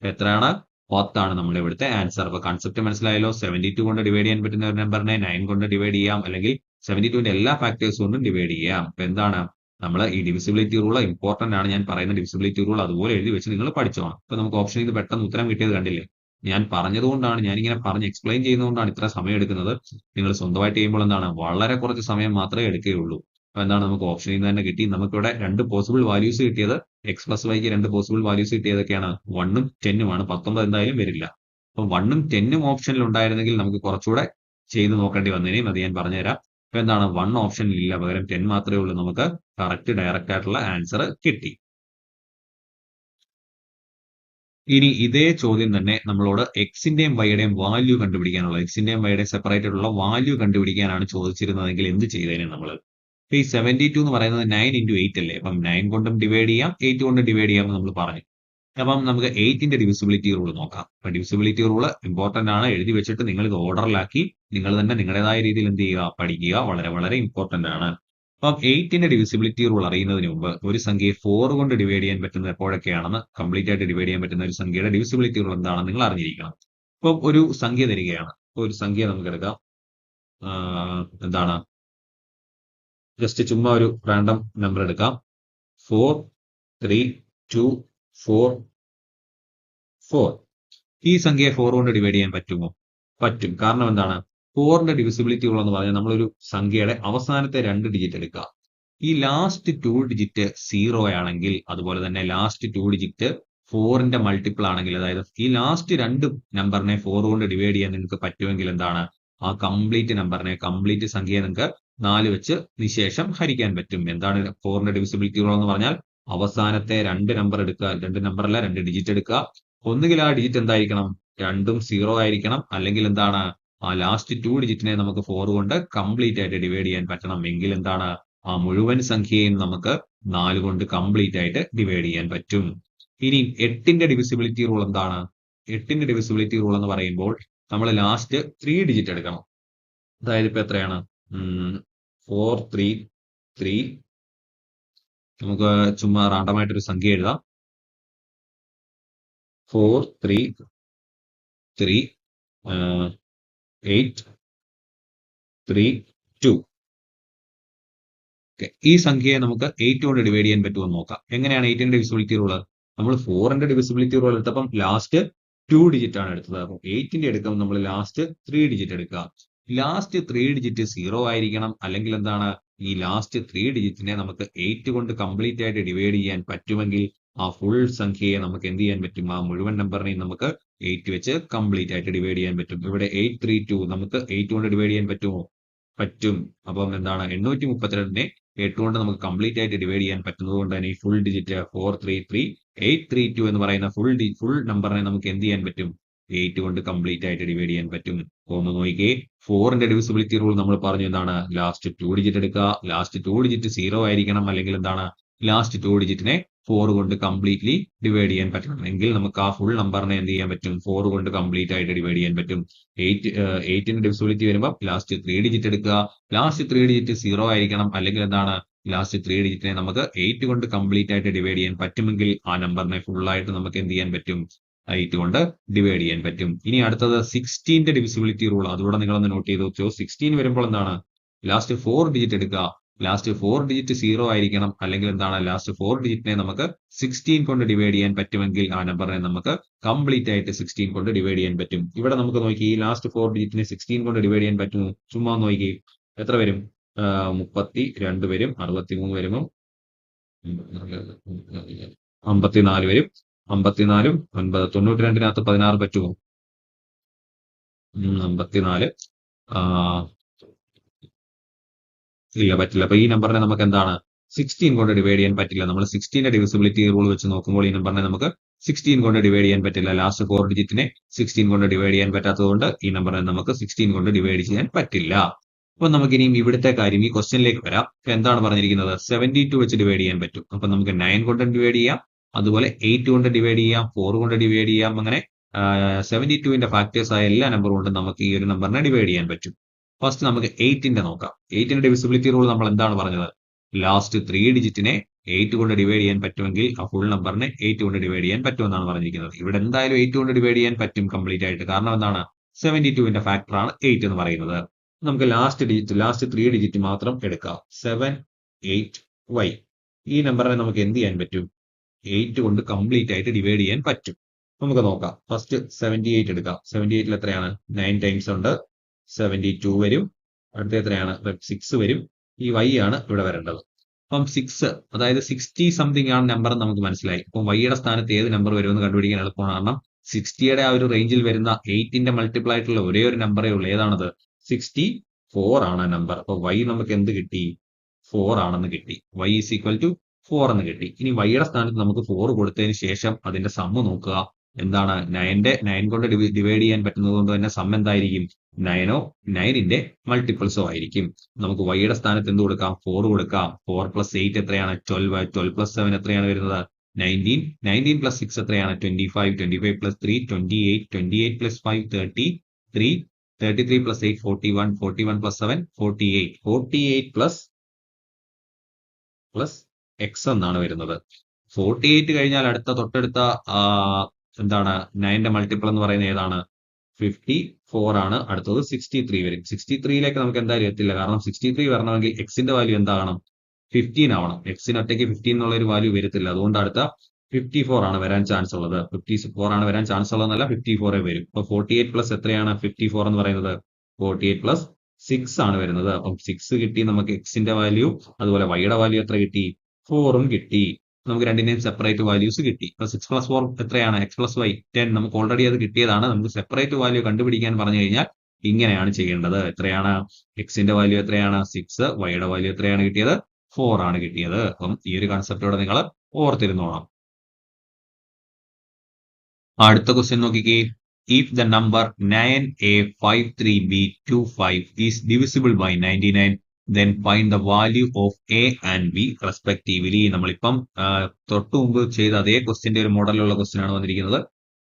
എത്രയാണ്? 10 ആണ് നമ്മുടെ ഇവിടുത്തെ ആൻസർ. അപ്പൊ കൺസെപ്റ്റ് മനസ്സിലായല്ലോ. 72 കൊണ്ട് ഡിവൈഡ് ചെയ്യാൻ പറ്റുന്ന ഒരു നമ്പറിനെ 9 കൊണ്ട് ഡിവൈഡ് ചെയ്യാം, അല്ലെങ്കിൽ 72ന്റെ എല്ലാ ഫാക്ടേഴ്സ് കൊണ്ടും ഡിവൈഡ് ചെയ്യാം. അപ്പൊ എന്താണ്? നമ്മൾ ഈ ഡിവിസിബിലിറ്റി റൂൾ ഇമ്പോർട്ടന്റ് ആണ്. ഞാൻ പറയുന്ന ഡിവിസിബിലിറ്റി റൂൾ അതുപോലെ എഴുതി വെച്ച് നിങ്ങൾ പഠിച്ചോണം. ഇപ്പൊ നമുക്ക് ഓപ്ഷൻ ഇത് പെട്ടെന്ന് ഉത്തരം കിട്ടിയത് കണ്ടില്ലേ? ഞാൻ പറഞ്ഞതുകൊണ്ടാണ്, ഞാനിങ്ങനെ പറഞ്ഞ് എക്സ്പ്ലെയിൻ ചെയ്യുന്നതുകൊണ്ടാണ് ഇത്ര സമയം എടുക്കുന്നത്. നിങ്ങൾ സ്വന്തമായിട്ട് ചെയ്യുമ്പോൾ എന്താണ്? വളരെ കുറച്ച് സമയം മാത്രമേ എടുക്കുകയുള്ളൂ. അപ്പൊ എന്താണ്? നമുക്ക് ഓപ്ഷനിൽ നിന്ന് തന്നെ കിട്ടി. നമുക്കിവിടെ 2 പോസിബിൾ വാല്യൂസ് കിട്ടിയത്. എക്സ് പ്ലസ് വൈക്ക് 2 പോസിബിൾ വാല്യൂസ് കിട്ടിയതൊക്കെയാണ് 1ഉം 10ഉമാണ്. 19 എന്തായാലും വരില്ല. അപ്പൊ 1ഉം 10ഉം ഓപ്ഷനിൽ ഉണ്ടായിരുന്നെങ്കിൽ നമുക്ക് കുറച്ചുകൂടെ ചെയ്ത് നോക്കേണ്ടി വന്നേനെയും. അത് ഞാൻ പറഞ്ഞുതരാം. അപ്പൊ എന്താണ്? 1 ഓപ്ഷനിൽ ഇല്ല, പകരം 10 മാത്രമേ ഉള്ളൂ. നമുക്ക് കറക്റ്റ് ഡയറക്റ്റ് ആയിട്ടുള്ള ആൻസർ കിട്ടി. ഇനി ഇതേ ചോദ്യം തന്നെ നമ്മളോട് എക്സിന്റെയും വൈയുടെയും വാല്യൂ കണ്ടുപിടിക്കാനുള്ള, എക്സിന്റെയും വൈയുടെയും സെപ്പറേറ്റ് ആയിട്ടുള്ള വാല്യൂ കണ്ടുപിടിക്കാനാണ് ചോദിച്ചിരുന്നതെങ്കിൽ എന്ത് ചെയ്തേനെ നമ്മൾ? ഈ 72 എന്ന് പറയുന്നത് 9 into 8 അല്ലേ? അപ്പം 9 കൊണ്ടും ഡിവൈഡ് ചെയ്യാം, 8 കൊണ്ടും ഡിവൈഡ് ചെയ്യാമെന്ന് നമ്മൾ പറഞ്ഞു. അപ്പം നമുക്ക് 8ന്റെ ഡിവിസിബിലിറ്റി റൂൾ നോക്കാം. അപ്പൊ ഡിവിസിബിലിറ്റി റൂൾ ഇമ്പോർട്ടന്റ് ആണ്. എഴുതി വെച്ചിട്ട് നിങ്ങൾ ഇത് ഓർഡറിലാക്കി നിങ്ങൾ തന്നെ നിങ്ങളുടേതായ രീതിയിൽ എന്ത് ചെയ്യുക? പഠിക്കുക. വളരെ വളരെ ഇമ്പോർട്ടന്റ് ആണ്. അപ്പം 8ന്റെ ഡിവിസിബിലിറ്റി റൂൾ അറിയുന്നതിന് മുമ്പ് ഒരു സംഖ്യയെ 4 കൊണ്ട് ഡിവൈഡ് ചെയ്യാൻ പറ്റുന്നത് എപ്പോഴൊക്കെയാണെന്ന്, കംപ്ലീറ്റ് ആയിട്ട് ഡിവൈഡ് ചെയ്യാൻ പറ്റുന്ന ഒരു സംഖ്യയുടെ ഡിവിസിബിലിറ്റി റൂൾ എന്താണെന്ന് നിങ്ങൾ അറിഞ്ഞിരിക്കണം. ഇപ്പം ഒരു സംഖ്യ തരികയാണ്. ഒരു സംഖ്യ നമുക്ക് എടുക്കാം. എന്താണ്? ജസ്റ്റ് ചുമ്മാ ഒരു റാൻഡം നമ്പർ എടുക്കാം. 4 3 2 4 4. ഈ സംഖ്യയെ 4 കൊണ്ട് ഡിവൈഡ് ചെയ്യാൻ പറ്റുമോ? പറ്റും. കാരണം എന്താണ്? 4ന്റെ ഡിവിസിബിലിറ്റി റൂൾ എന്ന് പറഞ്ഞാൽ നമ്മളൊരു സംഖ്യയുടെ അവസാനത്തെ 2 ഡിജിറ്റ് എടുക്കുക. ഈ ലാസ്റ്റ് 2 ഡിജിറ്റ് 0 ആണെങ്കിൽ, അതുപോലെ തന്നെ ലാസ്റ്റ് 2 ഡിജിറ്റ് 4ന്റെ മൾട്ടിപ്പിൾ ആണെങ്കിൽ, അതായത് ഈ ലാസ്റ്റ് 2 നമ്പറിനെ 4 കൊണ്ട് ഡിവൈഡ് ചെയ്യാൻ നിങ്ങൾക്ക് പറ്റുമെങ്കിൽ എന്താണ്? ആ കംപ്ലീറ്റ് നമ്പറിനെ, കംപ്ലീറ്റ് സംഖ്യയെ നിങ്ങൾക്ക് 4 വെച്ച് നിശേഷം ഹരിക്കാൻ പറ്റും. എന്താണ് 4ന്റെ ഡിവിസിബിലിറ്റി റൂൾ എന്ന് പറഞ്ഞാൽ അവസാനത്തെ 2 നമ്പർ എടുക്കുക, 2 നമ്പറല്ല 2 ഡിജിറ്റ് എടുക്കുക. ഒന്നുകിൽ ആ ഡിജിറ്റ് എന്തായിരിക്കണം, രണ്ടും 0 ആയിരിക്കണം, അല്ലെങ്കിൽ എന്താണ് ആ ലാസ്റ്റ് 2 ഡിജിറ്റിനെ നമുക്ക് 4 കൊണ്ട് കംപ്ലീറ്റ് ആയിട്ട് ഡിവൈഡ് ചെയ്യാൻ പറ്റണം. എങ്കിൽ എന്താണ് ആ മുഴുവൻ സംഖ്യയും നമുക്ക് 4 കൊണ്ട് കംപ്ലീറ്റ് ആയിട്ട് ഡിവൈഡ് ചെയ്യാൻ പറ്റും. ഇനി 8ന്റെ ഡിവിസിബിലിറ്റി റൂൾ എന്താണ്? 8ന്റെ ഡിവിസിബിലിറ്റി റൂൾ എന്ന് പറയുമ്പോൾ നമ്മൾ ലാസ്റ്റ് 3 ഡിജിറ്റ് എടുക്കണം. അതായത് ഇപ്പൊ എത്രയാണ് 4 3 3. നമുക്ക് ചുമ്മാ റാണ്ടമായിട്ടൊരു സംഖ്യ എഴുതാം. 4 3 3 8 3 2. ഈ സംഖ്യയെ നമുക്ക് 8 കൊണ്ട് ഡിവൈഡ് ചെയ്യാൻ പറ്റുമോ എന്ന് നോക്കാം. എങ്ങനെയാണ് 8ന്റെ ഡിവിസിബിലിറ്റി റൂൾ? നമ്മൾ 4ന്റെ ഡിവിസിബിലിറ്റി റൂൾ എടുത്തപ്പം ലാസ്റ്റ് 2 ഡിജിറ്റ് ആണ് എടുത്തത്. അപ്പം 8ന്റെ എടുക്കുമ്പോൾ നമ്മൾ ലാസ്റ്റ് 3 ഡിജിറ്റ് എടുക്കുക. ലാസ്റ്റ് 3 ഡിജിറ്റ് 0 ആയിരിക്കണം, അല്ലെങ്കിൽ എന്താണ് ഈ ലാസ്റ്റ് 3 ഡിജിറ്റിനെ നമുക്ക് 8 കൊണ്ട് കംപ്ലീറ്റ് ആയിട്ട് ഡിവൈഡ് ചെയ്യാൻ പറ്റുമെങ്കിൽ ആ ഫുൾ സംഖ്യയെ നമുക്ക് എന്ത് ചെയ്യാൻ പറ്റും, ആ മുഴുവൻ നമ്പറിനെയും നമുക്ക് 8 വെച്ച് കംപ്ലീറ്റ് ആയിട്ട് ഡിവൈഡ് ചെയ്യാൻ പറ്റും. ഇവിടെ 832 നമുക്ക് 8 കൊണ്ട് ഡിവൈഡ് ചെയ്യാൻ പറ്റുമോ? പറ്റും. അപ്പം എന്താണ് 832നെ 8 കൊണ്ട് നമുക്ക് കംപ്ലീറ്റ് ആയിട്ട് ഡിവൈഡ് ചെയ്യാൻ പറ്റുന്നത് കൊണ്ട് തന്നെ ഈ ഫുൾ ഡിജിറ്റ് 433 832 എന്ന് പറയുന്ന ഫുൾ നമ്പറിനെ നമുക്ക് എന്ത് ചെയ്യാൻ പറ്റും, 8 കൊണ്ട് കംപ്ലീറ്റ് ആയിട്ട് ഡിവൈഡ് ചെയ്യാൻ പറ്റും. ഒന്ന് നോക്കിയേ, 4ന്റെ ഡിവിസിബിലിറ്റി റൂൾ നമ്മൾ പറഞ്ഞു എന്താണ്, ലാസ്റ്റ് 2 ഡിജിറ്റ് എടുക്കുക, ലാസ്റ്റ് 2 ഡിജിറ്റ് 0 ആയിരിക്കണം, അല്ലെങ്കിൽ എന്താണ് ലാസ്റ്റ് 2 ഡിജിറ്റിനെ 4 കൊണ്ട് കംപ്ലീറ്റ്ലി ഡിവൈഡ് ചെയ്യാൻ പറ്റണം. എങ്കിൽ നമുക്ക് ആ ഫുൾ നമ്പറിനെ എന്ത് ചെയ്യാൻ പറ്റും, 4 കൊണ്ട് കംപ്ലീറ്റ് ആയിട്ട് ഡിവൈഡ് ചെയ്യാൻ പറ്റും. 8ന്റെ ഡിവിസിബിലിറ്റി വരുമ്പോൾ ലാസ്റ്റ് 3 ഡിജിറ്റ് എടുക്കുക, ലാസ്റ്റ് 3 ഡിജിറ്റ് 0 ആയിരിക്കണം, അല്ലെങ്കിൽ എന്താണ് ലാസ്റ്റ് 3 ഡിജിറ്റിനെ നമുക്ക് 8 കൊണ്ട് കംപ്ലീറ്റ് ആയിട്ട് ഡിവൈഡ് ചെയ്യാൻ പറ്റുമെങ്കിൽ ആ നമ്പറിനെ ഫുൾ ആയിട്ട് നമുക്ക് എന്ത് ചെയ്യാൻ പറ്റും, 8 കൊണ്ട് ഡിവൈഡ് ചെയ്യാൻ പറ്റും. ഇനി അടുത്തത് 16ന്റെ ഡിവിസിബിലിറ്റി റൂൾ. അതുകൂടെ നിങ്ങളൊന്ന് നോട്ട് ചെയ്ത് വെച്ചോ. 16 വരുമ്പോൾ എന്താണ്, ലാസ്റ്റ് 4 ഡിജിറ്റ് എടുക്കുക, ലാസ്റ്റ് 4 ഡിജിറ്റ് 0 ആയിരിക്കണം, അല്ലെങ്കിൽ എന്താണ് ലാസ്റ്റ് 4 ഡിജിറ്റിനെ നമുക്ക് 16 കൊണ്ട് ഡിവൈഡ് ചെയ്യാൻ പറ്റുമെങ്കിൽ ആ നമ്പറിനെ നമുക്ക് കംപ്ലീറ്റ് ആയിട്ട് 16 കൊണ്ട് ഡിവൈഡ് ചെയ്യാൻ പറ്റും. ഇവിടെ നമുക്ക് നോക്കി ഈ ലാസ്റ്റ് 4 ഡിജിറ്റിനെ 16 കൊണ്ട് ഡിവൈഡ് ചെയ്യാൻ പറ്റുമോ? ചുമ്മാ നോക്കി എത്ര വരും, 32 വരും, 63 വരുമോ, 54 വരും, 54ഉം 9 92-നകത്ത് 16 പറ്റുമോ? 54 ഇല്ല, പറ്റില്ല. അപ്പൊ ഈ നമ്പറിനെ നമുക്ക് എന്താണ് 16 കൊണ്ട് ഡിവൈഡ് ചെയ്യാൻ പറ്റില്ല. നമ്മൾ 16ന്റെ ഡിവിസിബിലിറ്റി റൂൾ വെച്ച് നോക്കുമ്പോൾ ഈ നമ്പറിനെ നമുക്ക് 16 കൊണ്ട് ഡിവൈഡ് ചെയ്യാൻ പറ്റില്ല. ലാസ്റ്റ് 4 ഡിജിറ്റിനെ 16 കൊണ്ട് ഡിവൈഡ് ചെയ്യാൻ പറ്റാത്തതുകൊണ്ട് ഈ നമ്പറിനെ നമുക്ക് 16 കൊണ്ട് ഡിവൈഡ് ചെയ്യാൻ പറ്റില്ല. അപ്പൊ നമുക്ക് ഇനിയും ഇവിടുത്തെ കാര്യം ഈ ക്വസ്റ്റ്യനിലേക്ക് വരാം. എന്താണ് പറഞ്ഞിരിക്കുന്നത്, 72 വെച്ച് ഡിവൈഡ് ചെയ്യാൻ പറ്റും. അപ്പൊ നമുക്ക് 9 കൊണ്ട് ഡിവൈഡ് ചെയ്യാം, അതുപോലെ 8 കൊണ്ട് ഡിവൈഡ് ചെയ്യാം, 4 കൊണ്ട് ഡിവൈഡ് ചെയ്യാം. അങ്ങനെ 72ന്റെ ഫാക്ടേഴ്സ് ആയ എല്ലാ നമ്പറും കൊണ്ട് നമുക്ക് ഈ ഒരു നമ്പറിനെ ഡിവൈഡ് ചെയ്യാൻ പറ്റും. ഫസ്റ്റ് നമുക്ക് 8ന്റെ നോക്കാം. 8ന്റെ ഡിവിസിബിലിറ്റി റൂൾ നമ്മൾ എന്താണ് പറഞ്ഞത്, ലാസ്റ്റ് 3 ഡിജിറ്റിനെ 8 കൊണ്ട് ഡിവൈഡ് ചെയ്യാൻ പറ്റുമെങ്കിൽ ആ ഫുൾ നമ്പറിനെ 8 കൊണ്ട് ഡിവൈഡ് ചെയ്യാൻ പറ്റുമെന്നാണ് പറഞ്ഞിരിക്കുന്നത്. ഇവിടെ എന്തായാലും 8 കൊണ്ട് ഡിവൈഡ് ചെയ്യാൻ പറ്റും കംപ്ലീറ്റ് ആയിട്ട്. കാരണം എന്താണ്, 72ന്റെ ഫാക്ടർ ആണ് 8 എന്ന് പറയുന്നത്. നമുക്ക് ലാസ്റ്റ് 3 ഡിജിറ്റ് മാത്രം എടുക്കാം. 7 8 y. ഈ നമ്പറിനെ നമുക്ക് എന്ത് ചെയ്യാൻ പറ്റും, 8 കൊണ്ട് കംപ്ലീറ്റ് ആയിട്ട് ഡിവൈഡ് ചെയ്യാൻ പറ്റും. നമുക്ക് നോക്കാം. ഫസ്റ്റ് 78 എടുക്കാം. 78ൽ എത്രയാണ്, 9 ടൈംസ് ഉണ്ട്, 72 വരും. അടുത്ത എത്രയാണ്, 6 വരും. ഈ y ആണ് ഇവിടെ വരേണ്ടത്. അപ്പം 6, അതായത് 60 സംതിങ് ആണ് നമ്പർ നമുക്ക് മനസ്സിലായി. അപ്പം y-യുടെ സ്ഥാനത്ത് ഏത് നമ്പർ വരുമെന്ന് കണ്ടുപിടിക്കാൻ എളുപ്പമാണ്. കാരണം 60യുടെ ആ ഒരു റേഞ്ചിൽ വരുന്ന 8ന്റെ മൾട്ടിപ്പിൾ ആയിട്ടുള്ള ഒരേ ഒരു നമ്പറേ ഉള്ളൂ. ഏതാണത്, 64 ആണ് നമ്പർ. അപ്പൊ y നമുക്ക് എന്ത് കിട്ടി, 4 ആണെന്ന് കിട്ടി. y ഈസ് ഈക്വൽ ടു 4 എന്ന് കിട്ടി. ഇനി y-യുടെ സ്ഥാനത്ത് നമുക്ക് 4 കൊടുത്തതിന് ശേഷം അതിന്റെ സമ്മ് നോക്കുക. എന്താണ്, 9 കൊണ്ട് ഡിവൈഡ് ചെയ്യാൻ പറ്റുന്നത് കൊണ്ട് തന്നെ സം എന്തായിരിക്കും, 9ഓ 9ന്റെ മൾട്ടിപ്പിൾസോ ആയിരിക്കും. നമുക്ക് y-യുടെ സ്ഥാനത്ത് എന്ത് കൊടുക്കാം, 4 കൊടുക്കാം. 4 + 8 എത്രയാണ്, 12. 12 + 7 എത്രയാണ് വരുന്നത്, 19. 19 + 6 എത്രയാണ്, 25. 25 + 3 28. 28 + 5 33. 33 + 8 41. 41 + 7 48. 48 പ്ലസ് x എന്നാണ് വരുന്നത്. 48 കഴിഞ്ഞാൽ തൊട്ടടുത്ത എന്താണ് 9ന്റെ മൾട്ടിപ്പിൾ എന്ന് പറയുന്നത് ഏതാണ്, 54 ആണ്. അടുത്തത് 63 വരും. 63ലേക്ക് നമുക്ക് എന്തായാലും എത്തില്ല. കാരണം 63 വരണമെങ്കിൽ എക്സിന്റെ വാല്യൂ എന്താകണം, 15 ആവണം. എക്സിന് ഒറ്റയ്ക്ക് 15 എന്നുള്ള ഒരു വാല്യൂ വരത്തില്ല. അതുകൊണ്ട് അടുത്ത 54 ആണ് വരാൻ ചാൻസ് ഉള്ളത്. 54 ആണ് വരാൻ ചാൻസ് ഉള്ളതെന്നല്ല, 54 വരും. അപ്പൊ 48 പ്ലസ് എത്രയാണ് 54 എന്ന് പറയുന്നത്, 48 + 6 ആണ് വരുന്നത്. അപ്പം 6 കിട്ടി നമുക്ക് എക്സിന്റെ വാല്യൂ. അതുപോലെ y-യുടെ വാല്യൂ എത്ര കിട്ടി, 4ഉം കിട്ടി. നമുക്ക് രണ്ടിന്റെയും സെപ്പറേറ്റ് വാല്യൂസ് കിട്ടി. അപ്പൊ 6 + 4 എത്രയാണ്, x + y 10. നമുക്ക് ഓൾറെഡി അത് കിട്ടിയതാണ്. നമുക്ക് സെപ്പറേറ്റ് വാല്യൂ കണ്ടുപിടിക്കാൻ പറഞ്ഞു കഴിഞ്ഞാൽ ഇങ്ങനെയാണ് ചെയ്യേണ്ടത്. എത്രയാണ് എക്സിന്റെ വാല്യൂ എത്രയാണ് 6, വൈയുടെ വാല്യൂ എത്രയാണ് കിട്ടിയത് 4 ആണ് കിട്ടിയത്. അപ്പം ഈ ഒരു കൺസെപ്റ്റോടെ നിങ്ങൾ ഓർത്തിരുന്നോണം. അടുത്ത ക്വസ്റ്റ്യൻ നോക്കിക്കേ. If the number 9a53b25 is divisible by 99 then find the value of a and b respectively. നമ്മളിപ്പം തൊട്ടു മുമ്പ് ചെയ്ത അതേ ക്വസ്റ്റ്യന്റെ ഒരു മോഡലിലുള്ള ക്വസ്റ്റ്യൻ ആണ് വന്നിരിക്കുന്നത്.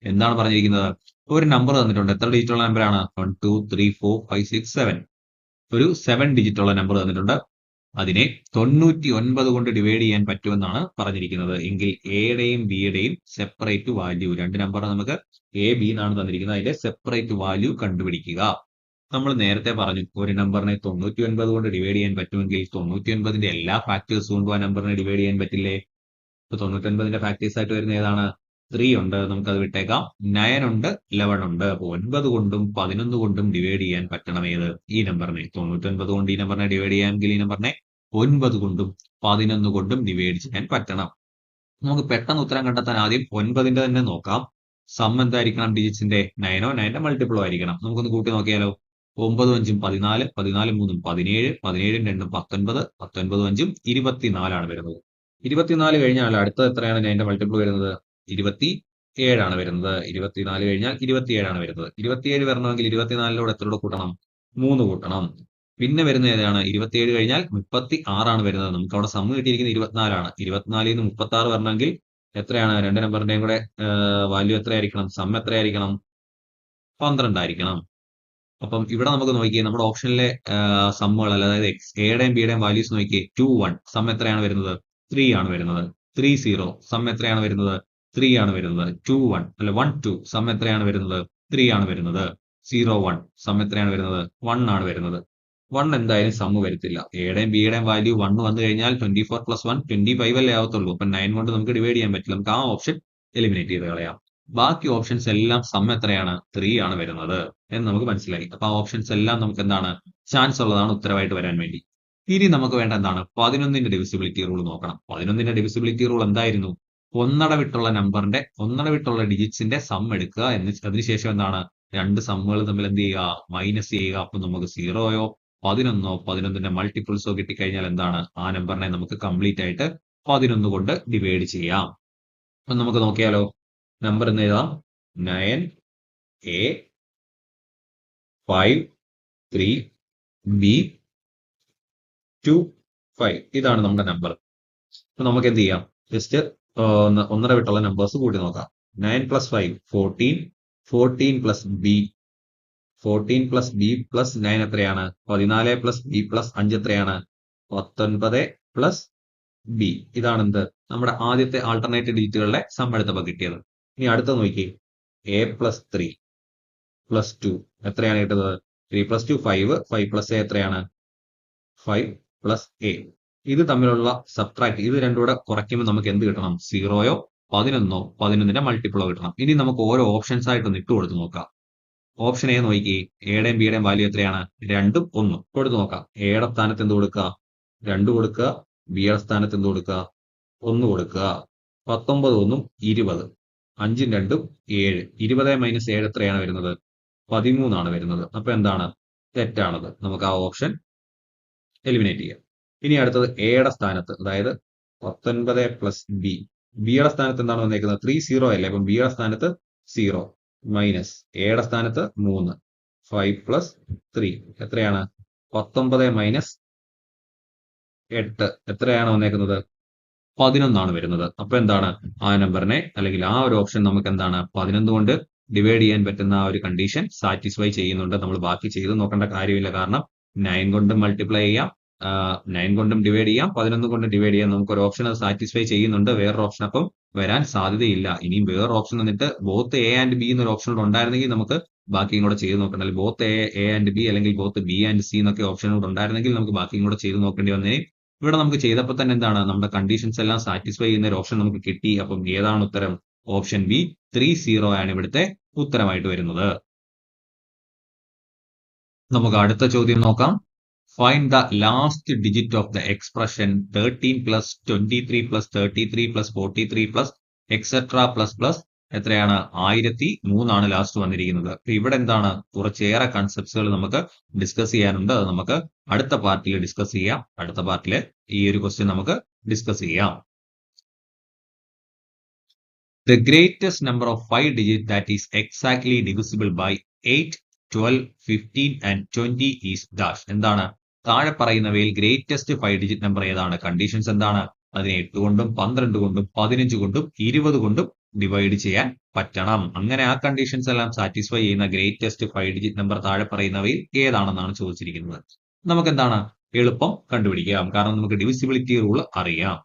എന്താണ് പറഞ്ഞിരിക്കുന്നത്? ഒരു നമ്പർ തന്നിട്ടുണ്ട്. എത്ര ഡിജിറ്റ് ഉള്ള നമ്പറാണ്? 1 2 3 4 5 6 7. ഒരു 7 ഡിജിറ്റ് ഉള്ള നമ്പർ തന്നിട്ടുണ്ട്. അതിനെ 99 കൊണ്ട് ഡിവൈഡ് ചെയ്യാൻ പറ്റുമെന്നാണ് പറഞ്ഞിരിക്കുന്നത്. എങ്കിൽ എയുടെയും ബിയുടെയും സെപ്പറേറ്റ് വാല്യൂ, രണ്ട് നമ്പർ നമുക്ക് എ ബി എന്നാണ് തന്നിരിക്കുന്നത്, അതിന്റെ സെപ്പറേറ്റ് വാല്യൂ കണ്ടുപിടിക്കുക. നമ്മൾ നേരത്തെ പറഞ്ഞു ഒരു നമ്പറിനെ 99 കൊണ്ട് ഡിവൈഡ് ചെയ്യാൻ പറ്റുമെങ്കിൽ 99ന്റെ എല്ലാ ഫാക്ടേഴ്സ് കൊണ്ടും ആ നമ്പറിനെ ഡിവൈഡ് ചെയ്യാൻ പറ്റില്ലേ? ഇപ്പൊ 99ന്റെ ഫാക്ടേഴ്സ് ആയിട്ട് വരുന്ന ഏതാണ്? 3 ഉണ്ട്, നമുക്കത് വിട്ടേക്കാം. 9 ഉണ്ട്, 11 ഉണ്ട്. അപ്പൊ 9 കൊണ്ടും 11 കൊണ്ടും ഡിവൈഡ് ചെയ്യാൻ പറ്റണം ഏത്? ഈ നമ്പറിനെ. 99 കൊണ്ട് ഈ നമ്പറിനെ ഡിവൈഡ് ചെയ്യാമെങ്കിൽ ഈ നമ്പറിനെ 9 കൊണ്ടും 11 കൊണ്ടും ഡിവൈഡ് ചെയ്യാൻ പറ്റണം. നമുക്ക് പെട്ടെന്ന് ഉത്തരം കണ്ടെത്താൻ ആദ്യം 9ന്റെ തന്നെ നോക്കാം. സം എന്തായിരിക്കണം? ഡിജിറ്റ്സിന്റെ 9ഓ 9ന്റെ മൾട്ടിപ്പിളോ ആയിരിക്കണം. നമുക്കൊന്ന് കൂട്ടി നോക്കിയാലോ. 9 5 14, 14 3 17, 17 2 19, 19 5 24 വരുന്നത്. 24 കഴിഞ്ഞാൽ അടുത്തത് എത്രയാണ് 9ന്റെ മൾട്ടിപ്പിൾ വരുന്നത്? 27 വരുന്നത്. 24 കഴിഞ്ഞാൽ 27 വരുന്നത്. 27 വരണമെങ്കിൽ 24 എത്രയോടെ കൂട്ടണം? 3 കൂട്ടണം. പിന്നെ വരുന്ന ഏതാണ്? 27 കഴിഞ്ഞാൽ 36 വരുന്നത്. നമുക്ക് അവിടെ സം കിട്ടിയിരിക്കുന്നത് 24. 24 നിന്ന് 36 വരണമെങ്കിൽ എത്രയാണ്? രണ്ട് നമ്പറിന്റെയും കൂടെ വാല്യൂ എത്രയായിരിക്കണം? സം എത്രയായിരിക്കണം? 12 ആയിരിക്കണം. അപ്പം ഇവിടെ നമുക്ക് നോക്കിയേ, നമ്മുടെ ഓപ്ഷനിലെ സമ്മുകൾ, അതായത് എയുടെയും ബിയുടെയും വാല്യൂസ് നോക്കിയേ. 2 1 സം എത്രയാണ് വരുന്നത്? 3 ആണ് വരുന്നത്. 3 0 സം എത്രയാണ് വരുന്നത്? 3 ആണ് വരുന്നത്. 2 1 അല്ല 1 2 സം എത്രയാണ് വരുന്നത്? 3 ആണ് വരുന്നത്. 0 1 സം എത്രയാണ് വരുന്നത്? 1 ആണ് വരുന്നത്. 1 എന്തായാലും സമ്മ് വരത്തില്ല. എയുടെയും ബിയുടെയും വാല്യൂ 1 വന്നു കഴിഞ്ഞാൽ 24 + 1 25 അല്ലേ ആവത്തുള്ളൂ. അപ്പൊ 9 കൊണ്ട് നമുക്ക് ഡിവൈഡ് ചെയ്യാൻ പറ്റില്ല. നമുക്ക് ആ ഓപ്ഷൻ എലിമിനേറ്റ് ചെയ്ത് കളയാം. ബാക്കി ഓപ്ഷൻസ് എല്ലാം സം എത്രയാണ്? 3 ആണ് വരുന്നത് എന്ന് നമുക്ക് മനസ്സിലായി. അപ്പൊ ആ ഓപ്ഷൻസ് എല്ലാം നമുക്ക് എന്താണ്? ചാൻസ് ഉള്ളതാണ് ഉത്തരവായിട്ട് വരാൻ വേണ്ടി. ഇനി നമുക്ക് വേണ്ട എന്താണ്? 11ന്റെ ഡിവിസിബിലിറ്റി റൂൾ നോക്കണം. 11ന്റെ ഡിവിസിബിലിറ്റി റൂൾ എന്തായിരുന്നു? ഒന്നട വിട്ടുള്ള ഡിജിറ്റ്സിന്റെ സം എടുക്കുക, അതിനുശേഷം എന്താണ്? രണ്ട് സമ്മുകൾ തമ്മിൽ എന്ത് ചെയ്യുക? മൈനസ് ചെയ്യുക. അപ്പൊ നമുക്ക് 0യോ 11ഓ 11ന്റെ മൾട്ടിപ്പിൾസോ കിട്ടിക്കഴിഞ്ഞാൽ എന്താണ്? ആ നമ്പറിനെ നമുക്ക് കംപ്ലീറ്റ് ആയിട്ട് 11 കൊണ്ട് ഡിവൈഡ് ചെയ്യാം. അപ്പൊ നമുക്ക് നോക്കിയാലോ. നമ്പർ എന്ന് എഴുതാം. 9a53b25. ഇതാണ് നമ്മുടെ നമ്പർ. അപ്പൊ നമുക്ക് എന്ത് ചെയ്യാം? ജസ്റ്റ് ഒന്നര വിട്ടുള്ള നമ്പേഴ്സ് കൂട്ടി നോക്കാം. 9 + 5 14, 14 + b 14 + b + 9 എത്രയാണ്? 14 + b + 5 എത്രയാണ്? 19 + b. ഇതാണ് എന്ത്? നമ്മുടെ ആദ്യത്തെ ആൾട്ടർനേറ്റ് ഡിജിറ്റുകളുടെ സം എടുത്തപ്പോൾ കിട്ടിയത്. ഇനി അടുത്ത നോക്കി. a + 3 + 2 എത്രയാണ് കിട്ടുന്നത്? 3 + 2 5, 5 + a എത്രയാണ്? 5 + a. ഇത് തമ്മിലുള്ള സബ്ട്രാക്ട്, ഇത് രണ്ടും കൂടെ കുറയ്ക്കുമ്പോൾ നമുക്ക് എന്ത് കിട്ടണം? 0യോ 11ഓ 11ന്റെ മൾട്ടിപ്പിളോ കിട്ടണം. ഇനി നമുക്ക് ഓരോ ഓപ്ഷൻസ് ആയിട്ടൊന്ന് ഇട്ട് കൊടുത്ത് നോക്കാം. ഓപ്ഷൻ എ നോക്കി. എയുടെയും ബിയുടെയും വാല്യൂ എത്രയാണ്? 2ഉം 1ഉം. കൊടുത്ത് നോക്കാം. എയുടെ സ്ഥാനത്ത് എന്ത് കൊടുക്കുക? 2 കൊടുക്കുക. ബിയുടെ സ്ഥാനത്ത് എന്ത് കൊടുക്കുക? 1 കൊടുക്കുക. 19 1 20. 5ഉം 2ഉം 7. 20 - 7 എത്രയാണ് വരുന്നത്? 13 ആണ് വരുന്നത്. അപ്പൊ എന്താണ്? തെറ്റാണത്. നമുക്ക് ആ ഓപ്ഷൻ എലിമിനേറ്റ് ചെയ്യാം. ഇനി അടുത്തത് എയുടെ സ്ഥാനത്ത്, അതായത് 19 + b. ബിയുടെ സ്ഥാനത്ത് എന്താണ് വന്നേക്കുന്നത്? 3 0 അല്ലേ. അപ്പം ബിയുടെ സ്ഥാനത്ത് 0 മൈനസ് എയുടെ സ്ഥാനത്ത് 3. 5 + 3 എത്രയാണ്? 19 - 8 എത്രയാണ് വന്നേക്കുന്നത്? 11 ആണ് വരുന്നത്. അപ്പൊ എന്താണ്? ആ നമ്പറിനെ, അല്ലെങ്കിൽ ആ ഒരു ഓപ്ഷൻ നമുക്ക് എന്താണ്? 11 കൊണ്ട് ഡിവൈഡ് ചെയ്യാൻ പറ്റുന്ന ആ ഒരു കണ്ടീഷൻ സാറ്റിസ്ഫൈ ചെയ്യുന്നുണ്ട്. നമ്മൾ ബാക്കി ചെയ്ത് നോക്കേണ്ട കാര്യമില്ല. കാരണം 9 കൊണ്ടും മൾട്ടിപ്ലൈ ചെയ്യാം, 9 കൊണ്ടും ഡിവൈഡ് ചെയ്യാം, 11 കൊണ്ട് ഡിവൈഡ് ചെയ്യാം. നമുക്ക് ഒരു ഓപ്ഷൻ അത് സാറ്റിസ്ഫൈ ചെയ്യുന്നുണ്ട്. വേറൊരു ഓപ്ഷൻ അപ്പം വരാൻ സാധ്യതയില്ല. ഇനിയും വേറൊരു ഓപ്ഷൻ വന്നിട്ട് ബോത്ത് എ ആൻഡ് ബി എന്നൊരു ഓപ്ഷൻ ഉണ്ടായിരുന്നെങ്കിൽ നമുക്ക് ബാക്കിയും കൂടെ ചെയ്ത് നോക്കണ്ട. അല്ലെങ്കിൽ ബോത്ത് എ ആൻഡ് ബി, അല്ലെങ്കിൽ ബോത്ത് ബി ആൻഡ് സി എന്നൊക്കെ ഓപ്ഷൻ കൂടെ ഉണ്ടായിരുന്നെങ്കിൽ നമുക്ക് ബാക്കിയും കൂടെ ചെയ്ത് നോക്കേണ്ടി വന്നേ. ഇവിടെ നമുക്ക് ചെയ്തപ്പോൾ തന്നെ എന്താണ്? നമ്മുടെ കണ്ടീഷൻസ് എല്ലാം സാറ്റിസ്ഫൈ ചെയ്യുന്ന ഒരു ഓപ്ഷൻ നമുക്ക് കിട്ടി. അപ്പം ഏതാണ് ഉത്തരം? ഓപ്ഷൻ ബി 30 ആണ് ഇവിടുത്തെ ഉത്തരമായിട്ട് വരുന്നത്. നമുക്ക് അടുത്ത ചോദ്യം നോക്കാം. Find the last digit of the expression 13 + 23 + 33 + 43 + etc. ++ എത്രയാണ് 1003 ലാസ്റ്റ് വന്നിരിക്കുന്നത്. അപ്പൊ ഇവിടെ എന്താണ് കുറച്ചേറെ കൺസെപ്റ്റ്സുകൾ നമുക്ക് ഡിസ്കസ് ചെയ്യാനുണ്ട്. അത് നമുക്ക് അടുത്ത പാർട്ടിൽ ഡിസ്കസ് ചെയ്യാം. അടുത്ത പാർട്ടിൽ ഈ ഒരു ക്വസ്റ്റ്യൻ നമുക്ക് ഡിസ്കസ് ചെയ്യാം. The greatest number of 5 digits that is exactly divisible by 8, 12, 15 and 20 is dash. എന്താണ് താഴെ പറയുന്നവയിൽ ഗ്രേറ്റസ്റ്റ് 5 ഡിജിറ്റ് നമ്പർ ഏതാണ്? കണ്ടീഷൻസ് എന്താണ്? അതിനെ 8 കൊണ്ടും 12 കൊണ്ടും 15 കൊണ്ടും 20 കൊണ്ടും ഡിവൈഡ് ചെയ്യാൻ പറ്റണം. അങ്ങനെ ആ കണ്ടീഷൻസ് എല്ലാം സാറ്റിസ്ഫൈ ചെയ്യുന്ന ഗ്രേറ്റസ്റ്റ് 5 ഡിജിറ്റ് നമ്പർ താഴെ പറയുന്നവയിൽ ഏതാണെന്നാണ് ചോദിച്ചിരിക്കുന്നത്. നമുക്ക് എന്താണ് എളുപ്പം കണ്ടുപിടിക്കാം. കാരണം നമുക്ക് ഡിവിസിബിലിറ്റി റൂൾ അറിയാം.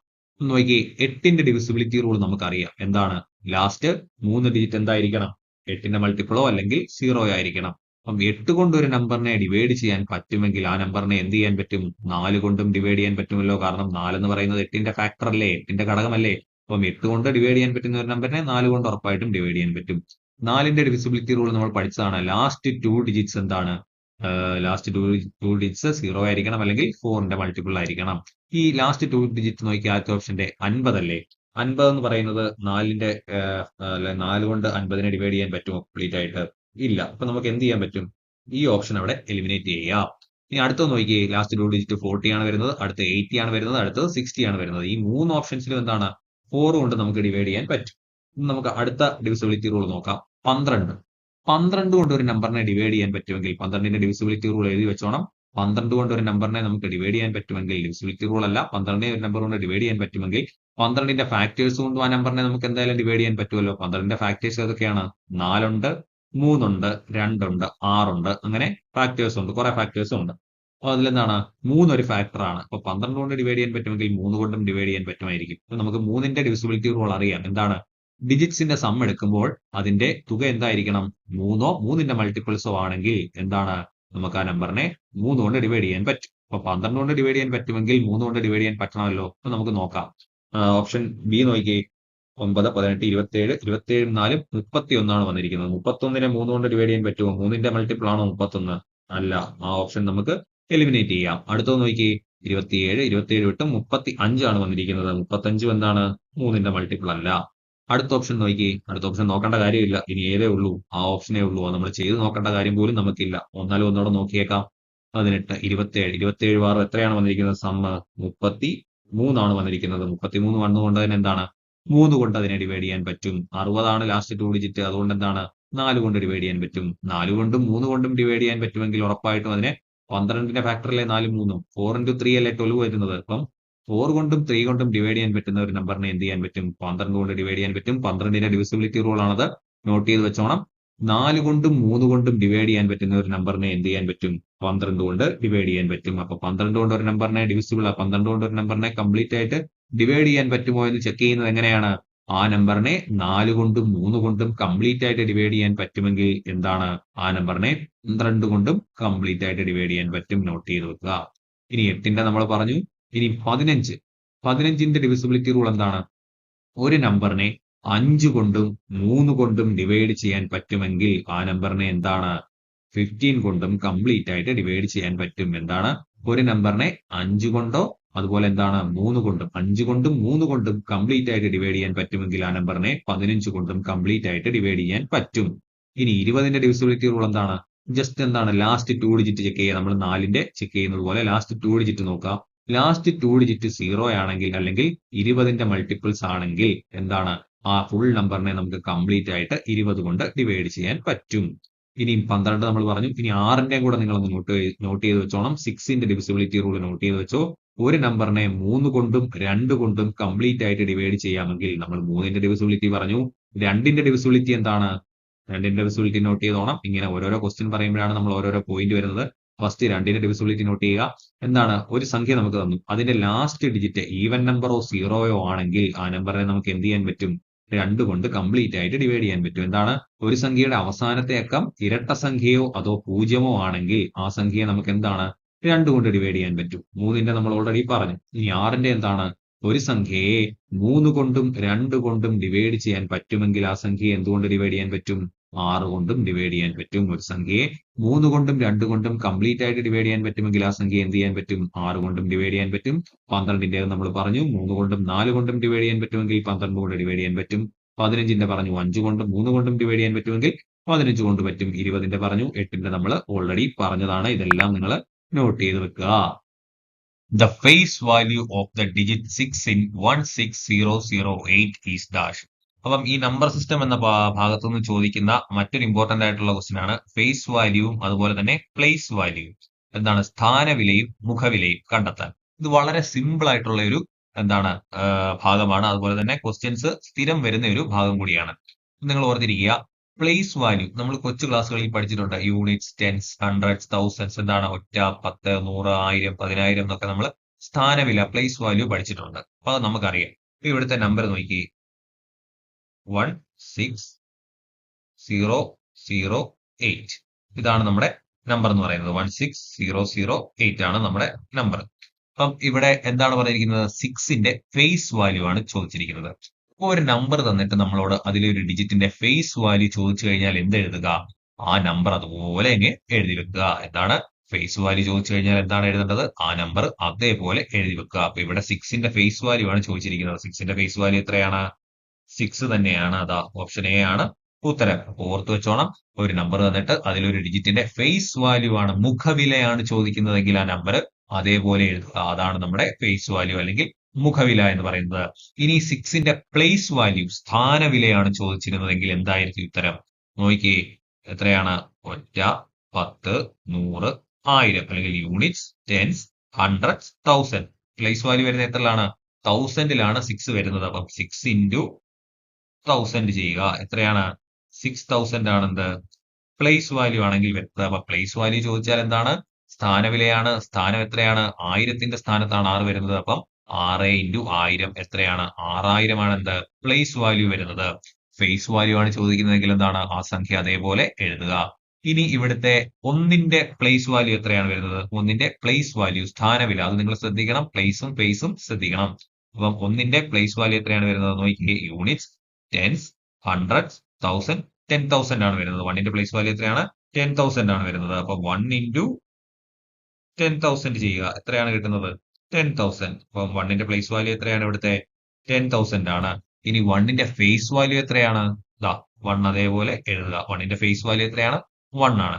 നോക്കി 8ന്റെ ഡിവിസിബിലിറ്റി റൂൾ നമുക്കറിയാം. എന്താണ് ലാസ്റ്റ് 3 ഡിജിറ്റ് എന്തായിരിക്കണം? 8ന്റെ മൾട്ടിപ്പിളോ അല്ലെങ്കിൽ 0 ആയിരിക്കണം. അപ്പം 8 കൊണ്ട് ഒരു നമ്പറിനെ ഡിവൈഡ് ചെയ്യാൻ പറ്റുമെങ്കിൽ ആ നമ്പറിനെ എന്ത് ചെയ്യാൻ പറ്റും? 4 കൊണ്ടും ഡിവൈഡ് ചെയ്യാൻ പറ്റുമല്ലോ. കാരണം 4 എന്ന് പറയുന്നത് 8ന്റെ ഫാക്ടർ അല്ലേ, 8ന്റെ ഘടകമല്ലേ. അപ്പം 8 കൊണ്ട് ഡിവൈഡ് ചെയ്യാൻ പറ്റുന്ന ഒരു നമ്പറിനെ 4 കൊണ്ട് ഉറപ്പായിട്ടും ഡിവൈഡ് ചെയ്യാൻ പറ്റും. 4ന്റെ ഡിവിസിബിലിറ്റി റൂൾ നമ്മൾ പഠിച്ചതാണ്. ലാസ്റ്റ് 2 ഡിജിറ്റ്സ് എന്താണ്? ലാസ്റ്റ് ടു ഡിജിറ്റ്സ് 0 ആയിരിക്കണം അല്ലെങ്കിൽ 4ന്റെ മൾട്ടിപ്പിൾ ആയിരിക്കണം. ഈ ലാസ്റ്റ് 2 ഡിജിറ്റ് നോക്കി ആദ്യത്തെ ഓപ്ഷന്റെ 50 അല്ലേ. 50 എന്ന് പറയുന്നത് 4 കൊണ്ട് 50നെ ഡിവൈഡ് ചെയ്യാൻ പറ്റുമോ കംപ്ലീറ്റ് ആയിട്ട്? ഇല്ല. അപ്പൊ നമുക്ക് എന്ത് ചെയ്യാൻ പറ്റും? ഈ ഓപ്ഷൻ അവിടെ എലിമിനേറ്റ് ചെയ്യാം. ഇനി അടുത്തത് നോക്കിയേ, ലാസ്റ്റ് 2 ഡിജിറ്റ് 40 ആണ് വരുന്നത്, അടുത്ത 80 ആണ് വരുന്നത്, അടുത്തത് 60 ആണ് വരുന്നത്. ഈ 3 ഓപ്ഷൻസിലും എന്താണ് 4 കൊണ്ട് നമുക്ക് ഡിവൈഡ് ചെയ്യാൻ പറ്റും. നമുക്ക് അടുത്ത ഡിവിസിബിലിറ്റി റൂൾ നോക്കാം. 12 കൊണ്ട് ഒരു നമ്പറിനെ ഡിവൈഡ് ചെയ്യാൻ പറ്റുമെങ്കിൽ 12ന്റെ ഡിവിസിബിലിറ്റി റൂൾ എഴുതി വെച്ചോണം. 12 കൊണ്ട് ഒരു നമ്പറിനെ നമുക്ക് ഡിവൈഡ് ചെയ്യാൻ പറ്റുമെങ്കിൽ, ഡിവിസിബിലിറ്റി റൂൾ അല്ല, 12നെ ഒരു നമ്പർ കൊണ്ട് ഡിവൈഡ് ചെയ്യാൻ പറ്റുമെങ്കിൽ 12ന്റെ ഫാക്ടേഴ്സ് കൊണ്ടും ആ നമ്പറിനെ നമുക്ക് എന്തായാലും ഡിവൈഡ് ചെയ്യാൻ പറ്റുമല്ലോ. 12ന്റെ ഫാക്ടേഴ്സ് ഏതൊക്കെയാണ്? 4 ഉണ്ട്, 3 ഉണ്ട്, 2 ഉണ്ട്, 6 ഉണ്ട്. അങ്ങനെ ഫാക്ടേഴ്സ് ഉണ്ട്, കുറെ ഫാക്ടേഴ്സ് ഉണ്ട്. അപ്പൊ അതിലെന്താണ് 3 ഒരു ഫാക്ടർ ആണ്. അപ്പൊ 12 കൊണ്ട് ഡിവൈഡ് ചെയ്യാൻ പറ്റുമെങ്കിൽ 3 കൊണ്ടും ഡിവൈഡ് ചെയ്യാൻ പറ്റുമായിരിക്കും. അപ്പൊ നമുക്ക് 3ന്റെ ഡിവിസിബിലിറ്റി റൂൾ അറിയാം. എന്താണ്? ഡിജിറ്റ്സിന്റെ സം എടുക്കുമ്പോൾ അതിന്റെ തുക എന്തായിരിക്കണം? 3ഓ 3ന്റെ മൾട്ടിപ്പിൾസോ ആണെങ്കിൽ എന്താണ് നമുക്ക് ആ നമ്പറിനെ 3 കൊണ്ട് ഡിവൈഡ് ചെയ്യാൻ പറ്റും. അപ്പൊ 12 കൊണ്ട് ഡിവൈഡ് ചെയ്യാൻ പറ്റുമെങ്കിൽ 3 കൊണ്ട് ഡിവൈഡ് ചെയ്യാൻ പറ്റണമല്ലോ. അപ്പൊ നമുക്ക് നോക്കാം. ഓപ്ഷൻ ബി നോക്കിയേ. 9, 18, 27, 27 4 31 ആണ് വന്നിരിക്കുന്നത്. 31നെ 3 കൊണ്ട് ഡിവൈഡ് ചെയ്യാൻ പറ്റുമോ? 3ന്റെ മൾട്ടിപ്പിൾ ആണോ 31? അല്ല. ആ ഓപ്ഷൻ നമുക്ക് എലിമിനേറ്റ് ചെയ്യാം. അടുത്തത് നോക്കിയേ. 27, 27 വിട്ട് 35 ആണ് വന്നിരിക്കുന്നത്. 35 എന്താണ്? 3ന്റെ മൾട്ടിപ്പിൾ അല്ല. അടുത്ത ഓപ്ഷൻ നോക്കി. അടുത്ത ഓപ്ഷൻ നോക്കേണ്ട കാര്യമില്ല. ഇനി ഏതേ ഉള്ളൂ? ആ ഓപ്ഷനേ ഉള്ളൂ. നമ്മൾ ചെയ്ത് നോക്കേണ്ട കാര്യം പോലും നമുക്കില്ല. ഒന്നാലും ഒന്നോടെ നോക്കിയേക്കാം. 18, 27, 27 വാർ എത്രയാണ് വന്നിരിക്കുന്നത്? സമ്മ് 33 ആണ് വന്നിരിക്കുന്നത്. 33 വന്നുകൊണ്ട് തന്നെ എന്താണ് 3 കൊണ്ട് അതിനെ ഡിവൈഡ് ചെയ്യാൻ പറ്റും. 60 ആണ് ലാസ്റ്റ് 2 ഡിജിറ്റ്. അതുകൊണ്ട് എന്താണ് 4 കൊണ്ട് ഡിവൈഡ് ചെയ്യാൻ പറ്റും. 4 കൊണ്ടും 3 കൊണ്ടും ഡിവൈഡ് ചെയ്യാൻ പറ്റുമെങ്കിൽ ഉറപ്പായിട്ടും അതിനെ 12ന്റെ ഫാക്ടറിലെ 4 3 4 into 3 അല്ലേ 12 വരുന്നത്. അപ്പം 4 കൊണ്ടും 3 കൊണ്ടും ഡിവൈഡ് ചെയ്യാൻ പറ്റുന്ന ഒരു നമ്പറിനെ എന്ത് ചെയ്യാൻ പറ്റും? 12 കൊണ്ട് ഡിവൈഡ് ചെയ്യാൻ പറ്റും. 12ന്റെ ഡിവിസിബിലിറ്റി റൂൾ ആണത്. നോട്ട് ചെയ്ത് വെച്ചോണം. 4 കൊണ്ടും 3 കൊണ്ടും ഡിവൈഡ് ചെയ്യാൻ പറ്റുന്ന ഒരു നമ്പറിനെ എന്ത് ചെയ്യാൻ പറ്റും? 12 കൊണ്ട് ഡിവൈഡ് ചെയ്യാൻ പറ്റും. അപ്പൊ 12 കൊണ്ട് ഒരു നമ്പറിനെ ഡിവിസിബിൾ 12 കൊണ്ട് ഒരു നമ്പറിനെ കംപ്ലീറ്റ് ആയിട്ട് ഡിവൈഡ് ചെയ്യാൻ പറ്റുമോ എന്ന് ചെക്ക് ചെയ്യുന്നത് എങ്ങനെയാണ്? ആ നമ്പറിനെ 4 കൊണ്ടും 3 കൊണ്ടും കംപ്ലീറ്റ് ആയിട്ട് ഡിവൈഡ് ചെയ്യാൻ പറ്റുമെങ്കിൽ എന്താണ് ആ നമ്പറിനെ 12 കൊണ്ടും കംപ്ലീറ്റ് ആയിട്ട് ഡിവൈഡ് ചെയ്യാൻ പറ്റും. നോട്ട് ചെയ്ത് വെക്കുക. ഇനി 8ന്റെ നമ്മൾ പറഞ്ഞു. ഇനി 15ന്റെ ഡിവിസിബിലിറ്റി റൂൾ എന്താണ്? ഒരു നമ്പറിനെ 5 കൊണ്ടും 3 കൊണ്ടും ഡിവൈഡ് ചെയ്യാൻ പറ്റുമെങ്കിൽ ആ നമ്പറിനെ എന്താണ് 15 കൊണ്ടും കംപ്ലീറ്റ് ആയിട്ട് ഡിവൈഡ് ചെയ്യാൻ പറ്റും. എന്താണ്? ഒരു നമ്പറിനെ 5 കൊണ്ടോ അതുപോലെ എന്താണ് 3 കൊണ്ടും 5 കൊണ്ടും 3 കൊണ്ടും കംപ്ലീറ്റ് ആയിട്ട് ഡിവൈഡ് ചെയ്യാൻ പറ്റുമെങ്കിൽ ആ നമ്പറിനെ 15 കൊണ്ടും കംപ്ലീറ്റ് ആയിട്ട് ഡിവൈഡ് ചെയ്യാൻ പറ്റും. ഇനി 20ന്റെ ഡിവിസിബിലിറ്റി റൂൾ എന്താണ്? ജസ്റ്റ് എന്താണ് ലാസ്റ്റ് 2 ഡിജിറ്റ് ചെക്ക് ചെയ്യുക. നമ്മൾ 4ന്റെ ചെക്ക് ചെയ്യുന്നത് പോലെ ലാസ്റ്റ് 2 ഡിജിറ്റ് നോക്കാം. ലാസ്റ്റ് 2 ഡിജിറ്റ് 0 ആണെങ്കിൽ അല്ലെങ്കിൽ 20ന്റെ മൾട്ടിപ്പിൾസ് ആണെങ്കിൽ എന്താണ് ആ ഫുൾ നമ്പറിനെ നമുക്ക് കംപ്ലീറ്റ് ആയിട്ട് 20 കൊണ്ട് ഡിവൈഡ് ചെയ്യാൻ പറ്റും. ഇനി 12 നമ്മൾ പറഞ്ഞു. ഇനി 6ന്റെയും കൂടെ നിങ്ങൾ നോട്ട് ചെയ്ത് വെച്ചോണം. 6ന്റെ ഡിവിസിബിലിറ്റി റൂൾ നോട്ട് ചെയ്ത് വെച്ചോ. ഒരു നമ്പറിനെ 3 കൊണ്ടും 2 കൊണ്ടും കംപ്ലീറ്റ് ആയിട്ട് ഡിവൈഡ് ചെയ്യാമെങ്കിൽ നമ്മൾ 3ന്റെ ഡിവിസിബിലിറ്റി പറഞ്ഞു. 2ന്റെ ഡിവിസിബിലിറ്റി എന്താണ്? 2ന്റെ ഡിവിസിബിലിറ്റി നോട്ട് ചെയ്തോണം. ഇങ്ങനെ ഓരോരോ ക്വസ്റ്റ്യൻ പറയുമ്പോഴാണ് നമ്മൾ ഓരോരോ പോയിന്റ് വരുന്നത്. ഫസ്റ്റ് 2ന്റെ ഡിവിസിബിലിറ്റി നോട്ട് ചെയ്യുക. എന്താണ്? ഒരു സംഖ്യ നമുക്ക് തന്നു. അതിന്റെ ലാസ്റ്റ് ഡിജിറ്റ് ഈവൻ നമ്പറോ സീറോയോ ആണെങ്കിൽ ആ നമ്പറിനെ നമുക്ക് എന്ത് ചെയ്യാൻ പറ്റും? 2 കൊണ്ട് കംപ്ലീറ്റ് ആയിട്ട് ഡിവൈഡ് ചെയ്യാൻ പറ്റും. എന്താണ്? ഒരു സംഖ്യയുടെ അവസാനത്തെ അക്കം ഇരട്ട സംഖ്യയോ അതോ പൂജ്യമോ ആണെങ്കിൽ ആ സംഖ്യയെ നമുക്ക് എന്താണ് 2 കൊണ്ട് ഡിവൈഡ് ചെയ്യാൻ പറ്റും. 3ന്റെ നമ്മൾ ഓൾറെഡി പറഞ്ഞു. ഇനി 6ന്റെ എന്താണ്? ഒരു സംഖ്യയെ 3 കൊണ്ടും 2 കൊണ്ടും ഡിവൈഡ് ചെയ്യാൻ പറ്റുമെങ്കിൽ ആ സംഖ്യയെ എന്തുകൊണ്ട് ഡിവൈഡ് ചെയ്യാൻ പറ്റും? 6 കൊണ്ടും ഡിവൈഡ് ചെയ്യാൻ പറ്റും. ഒരു സംഖ്യയെ 3 കൊണ്ടും 2 കൊണ്ടും കംപ്ലീറ്റ് ആയിട്ട് ഡിവൈഡ് ചെയ്യാൻ പറ്റുമെങ്കിൽ ആ സംഖ്യയെ എന്ത് ചെയ്യാൻ പറ്റും? 6 കൊണ്ടും ഡിവൈഡ് ചെയ്യാൻ പറ്റും. 12ന്റെ നമ്മൾ പറഞ്ഞു. 3 കൊണ്ടും 4 കൊണ്ടും ഡിവൈഡ് ചെയ്യാൻ പറ്റുമെങ്കിൽ 12 കൊണ്ട് ഡിവൈഡ് ചെയ്യാൻ പറ്റും. 15ന്റെ പറഞ്ഞു 5 കൊണ്ടും 3 കൊണ്ടും ഡിവൈഡ് ചെയ്യാൻ പറ്റുമെങ്കിൽ 15 കൊണ്ട് പറ്റും. 20ന്റെ പറഞ്ഞു 8ന്റെ നമ്മൾ ഓൾറെഡി പറഞ്ഞതാണ്. ഇതെല്ലാം നിങ്ങൾ നോട്ട് ചെയ്ത് വെക്കുക. The face value of the digit 6 in 16008 is dash. അപ്പം ഈ നമ്പർ സിസ്റ്റം എന്ന ഭാഗത്തു നിന്ന് ചോദിക്കുന്ന മറ്റൊരു ഇമ്പോർട്ടന്റ് ആയിട്ടുള്ള ക്വസ്റ്റ്യൻ ആണ് ഫേസ് വാല്യൂവും അതുപോലെ തന്നെ പ്ലേസ് വാല്യൂവും. എന്താണ് സ്ഥാനവിലയും മുഖവിലയും കണ്ടെത്താൻ. ഇത് വളരെ സിമ്പിൾ ആയിട്ടുള്ള ഒരു ഭാഗമാണ്. അതുപോലെ തന്നെ ക്വസ്റ്റ്യൻസ് സ്ഥിരം വരുന്ന ഒരു ഭാഗം കൂടിയാണ്. നിങ്ങൾ ഓർത്തിരിക്കുക, പ്ലേസ് വാല്യൂ നമ്മൾ കൊച്ചു ക്ലാസ്സുകളിൽ പഠിച്ചിട്ടുണ്ട്. യൂണിറ്റ്സ്, ടെൻസ്, ഹൺഡ്രഡ്സ്, തൗസൻഡ്സ്, ഒറ്റ, 10, 100, 1000, 10,000 എന്നൊക്കെ നമ്മൾ സ്ഥാനവില പ്ലേസ് വാല്യൂ പഠിച്ചിട്ടുണ്ട്. അപ്പൊ അത് നമുക്കറിയാം. ഇവിടുത്തെ നമ്പർ നോക്കി 16008. ഇതാണ് നമ്മുടെ നമ്പർ എന്ന് പറയുന്നത്. 16008 ആണ് നമ്മുടെ നമ്പർ. അപ്പം ഇവിടെ എന്താണ് പറഞ്ഞിരിക്കുന്നത്? 6ന്റെ ഫേസ് വാല്യൂ ആണ് ചോദിച്ചിരിക്കുന്നത്. അപ്പൊ ഒരു നമ്പർ തന്നിട്ട് നമ്മളോട് അതിലെ ഒരു ഡിജിറ്റിന്റെ ഫേസ് വാല്യൂ ചോദിച്ചു കഴിഞ്ഞാൽ എന്ത് എഴുതുക? ആ നമ്പർ അതുപോലെ അങ്ങ് എഴുതി വെക്കുക. എന്താണ് ഫേസ് വാല്യൂ ചോദിച്ചു കഴിഞ്ഞാൽ എന്താണ് എഴുതേണ്ടത്? ആ നമ്പർ അതേപോലെ എഴുതി വെക്കുക. അപ്പൊ ഇവിടെ 6ന്റെ ഫേസ് വാല്യൂ ആണ് ചോദിച്ചിരിക്കുന്നത്. 6ന്റെ ഫേസ് വാല്യൂ എത്രയാണ്? 6 തന്നെയാണ്. അതാ ഓപ്ഷൻ എ ആണ് ഉത്തരം. അപ്പൊ ഓർത്ത് വെച്ചോണം, ഒരു നമ്പർ തന്നിട്ട് അതിലൊരു ഡിജിറ്റിന്റെ ഫേസ് വാല്യൂ ആണ്, മുഖവിലയാണ് ചോദിക്കുന്നതെങ്കിൽ ആ നമ്പർ അതേപോലെ എഴുതുക. അതാണ് നമ്മുടെ ഫേസ് വാല്യൂ അല്ലെങ്കിൽ മുഖവില എന്ന് പറയുന്നത്. ഇനി 6ന്റെ പ്ലേസ് വാല്യൂ സ്ഥാനവിലയാണ് ചോദിച്ചിരുന്നതെങ്കിൽ എന്തായിരിക്കും ഉത്തരം? നോക്കിയേ, എത്രയാണ്? ഒറ്റ, 10, 100, 1000 അല്ലെങ്കിൽ units, tens, hundreds, 1000. Place value വരുന്നത് എത്രയാണ്? 1000ലാണ് 6 വരുന്നത്. അപ്പം 6 into 1000 ചെയ്യുക. എത്രയാണ്? 6000 ആണെന്ത് പ്ലേസ് വാല്യൂ ആണെങ്കിൽ വരുന്നത്. അപ്പൊ പ്ലേസ് വാല്യൂ ചോദിച്ചാൽ എന്താണ്? സ്ഥാനവിലയാണ്. സ്ഥാനം എത്രയാണ്? 1000ന്റെ സ്ഥാനത്താണ് 6 വരുന്നത്. അപ്പം 6 into 1000 എത്രയാണ്? 6000 ആണ് എന്ത് പ്ലേസ് വാല്യൂ വരുന്നത്. ഫേസ് വാല്യൂ ആണ് ചോദിക്കുന്നതെങ്കിൽ എന്താണ്? ആ സംഖ്യ അതേപോലെ എഴുതുക. ഇനി ഇവിടുത്തെ 1ന്റെ പ്ലേസ് വാല്യൂ എത്രയാണ് വരുന്നത്? 1ന്റെ പ്ലേസ് വാല്യൂ സ്ഥാനവില, അത് നിങ്ങൾ ശ്രദ്ധിക്കണം. പ്ലേസും ഫേസും ശ്രദ്ധിക്കണം. അപ്പം 1ന്റെ പ്ലേസ് വാല്യൂ എത്രയാണ് വരുന്നത്? നോക്കിയേ, യൂണിറ്റ്സ്, ടെൻസ്, ഹൺഡ്രഡ്സ്, 1000, 10,000 ആണ് വരുന്നത്. 1ന്റെ പ്ലേസ് വാല്യൂ എത്രയാണ്? 10,000 ആണ് വരുന്നത്. അപ്പൊ 1 into 10,000 ചെയ്യുക. എത്രയാണ് കിട്ടുന്നത്? 10,000. അപ്പം 1ന്റെ പ്ലേസ് വാല്യൂ എത്രയാണ് ഇവിടുത്തെ? 10,000 ആണ്. ഇനി 1ന്റെ ഫേസ് വാല്യൂ എത്രയാണ്? 1 അതേപോലെ എഴുതുക. 1ന്റെ ഫേസ് വാല്യൂ എത്രയാണ്? 1 ആണ്.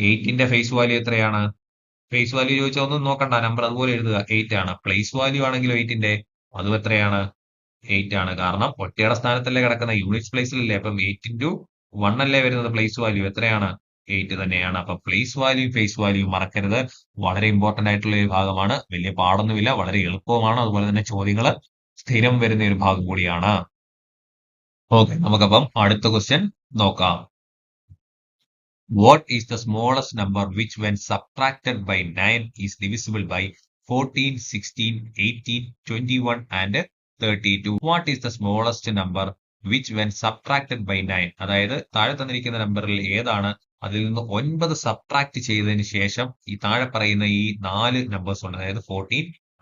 8ന്റെ ഫേസ് വാല്യൂ എത്രയാണ്? ഫേസ് വാല്യൂ ചോദിച്ചാൽ ഒന്നും നോക്കണ്ട, നമ്പർ അതുപോലെ എഴുതുക. 8 ആണ്. പ്ലേസ് വാല്യൂ ആണെങ്കിലും 8ന്റെ അതും എത്രയാണ്? 8 ആണ്. കാരണം ഒറ്റയുടെ സ്ഥാനത്തല്ലേ കിടക്കുന്ന, യൂണിറ്റ്സ് പ്ലേസിലല്ലേ. അപ്പം 8 into 1 അല്ലേ വരുന്നത് പ്ലേസ് വാല്യൂ. എത്രയാണ്? 8 തന്നെയാണ്. അപ്പൊ പ്ലേസ് വാല്യൂ ഫേസ് വാല്യൂ മറക്കരുത്. വളരെ ഇമ്പോർട്ടന്റ് ആയിട്ടുള്ള ഒരു ഭാഗമാണ്. വലിയ പാടൊന്നുമില്ല, വളരെ എളുപ്പവുമാണ്. അതുപോലെ തന്നെ ചോദ്യങ്ങൾ സ്ഥിരം വരുന്ന ഒരു ഭാഗം കൂടിയാണ്. ഓക്കെ, നമുക്കപ്പം അടുത്ത ക്വസ്റ്റ്യൻ നോക്കാം. What is the smallest number which when subtracted by 9 is divisible by 14, 16, 18, 21 and 32? What is the smallest number which when subtracted by 9? അതായത് താഴെ തന്നിരിക്കുന്ന നമ്പറിൽ ഏതാണ് അതിൽ നിന്ന് 9 സബ്ട്രാക്ട് ചെയ്തതിന് ശേഷം ഈ താഴെ പറയുന്ന ഈ 4 നമ്പേഴ്സ് ഉണ്ട്. അതായത്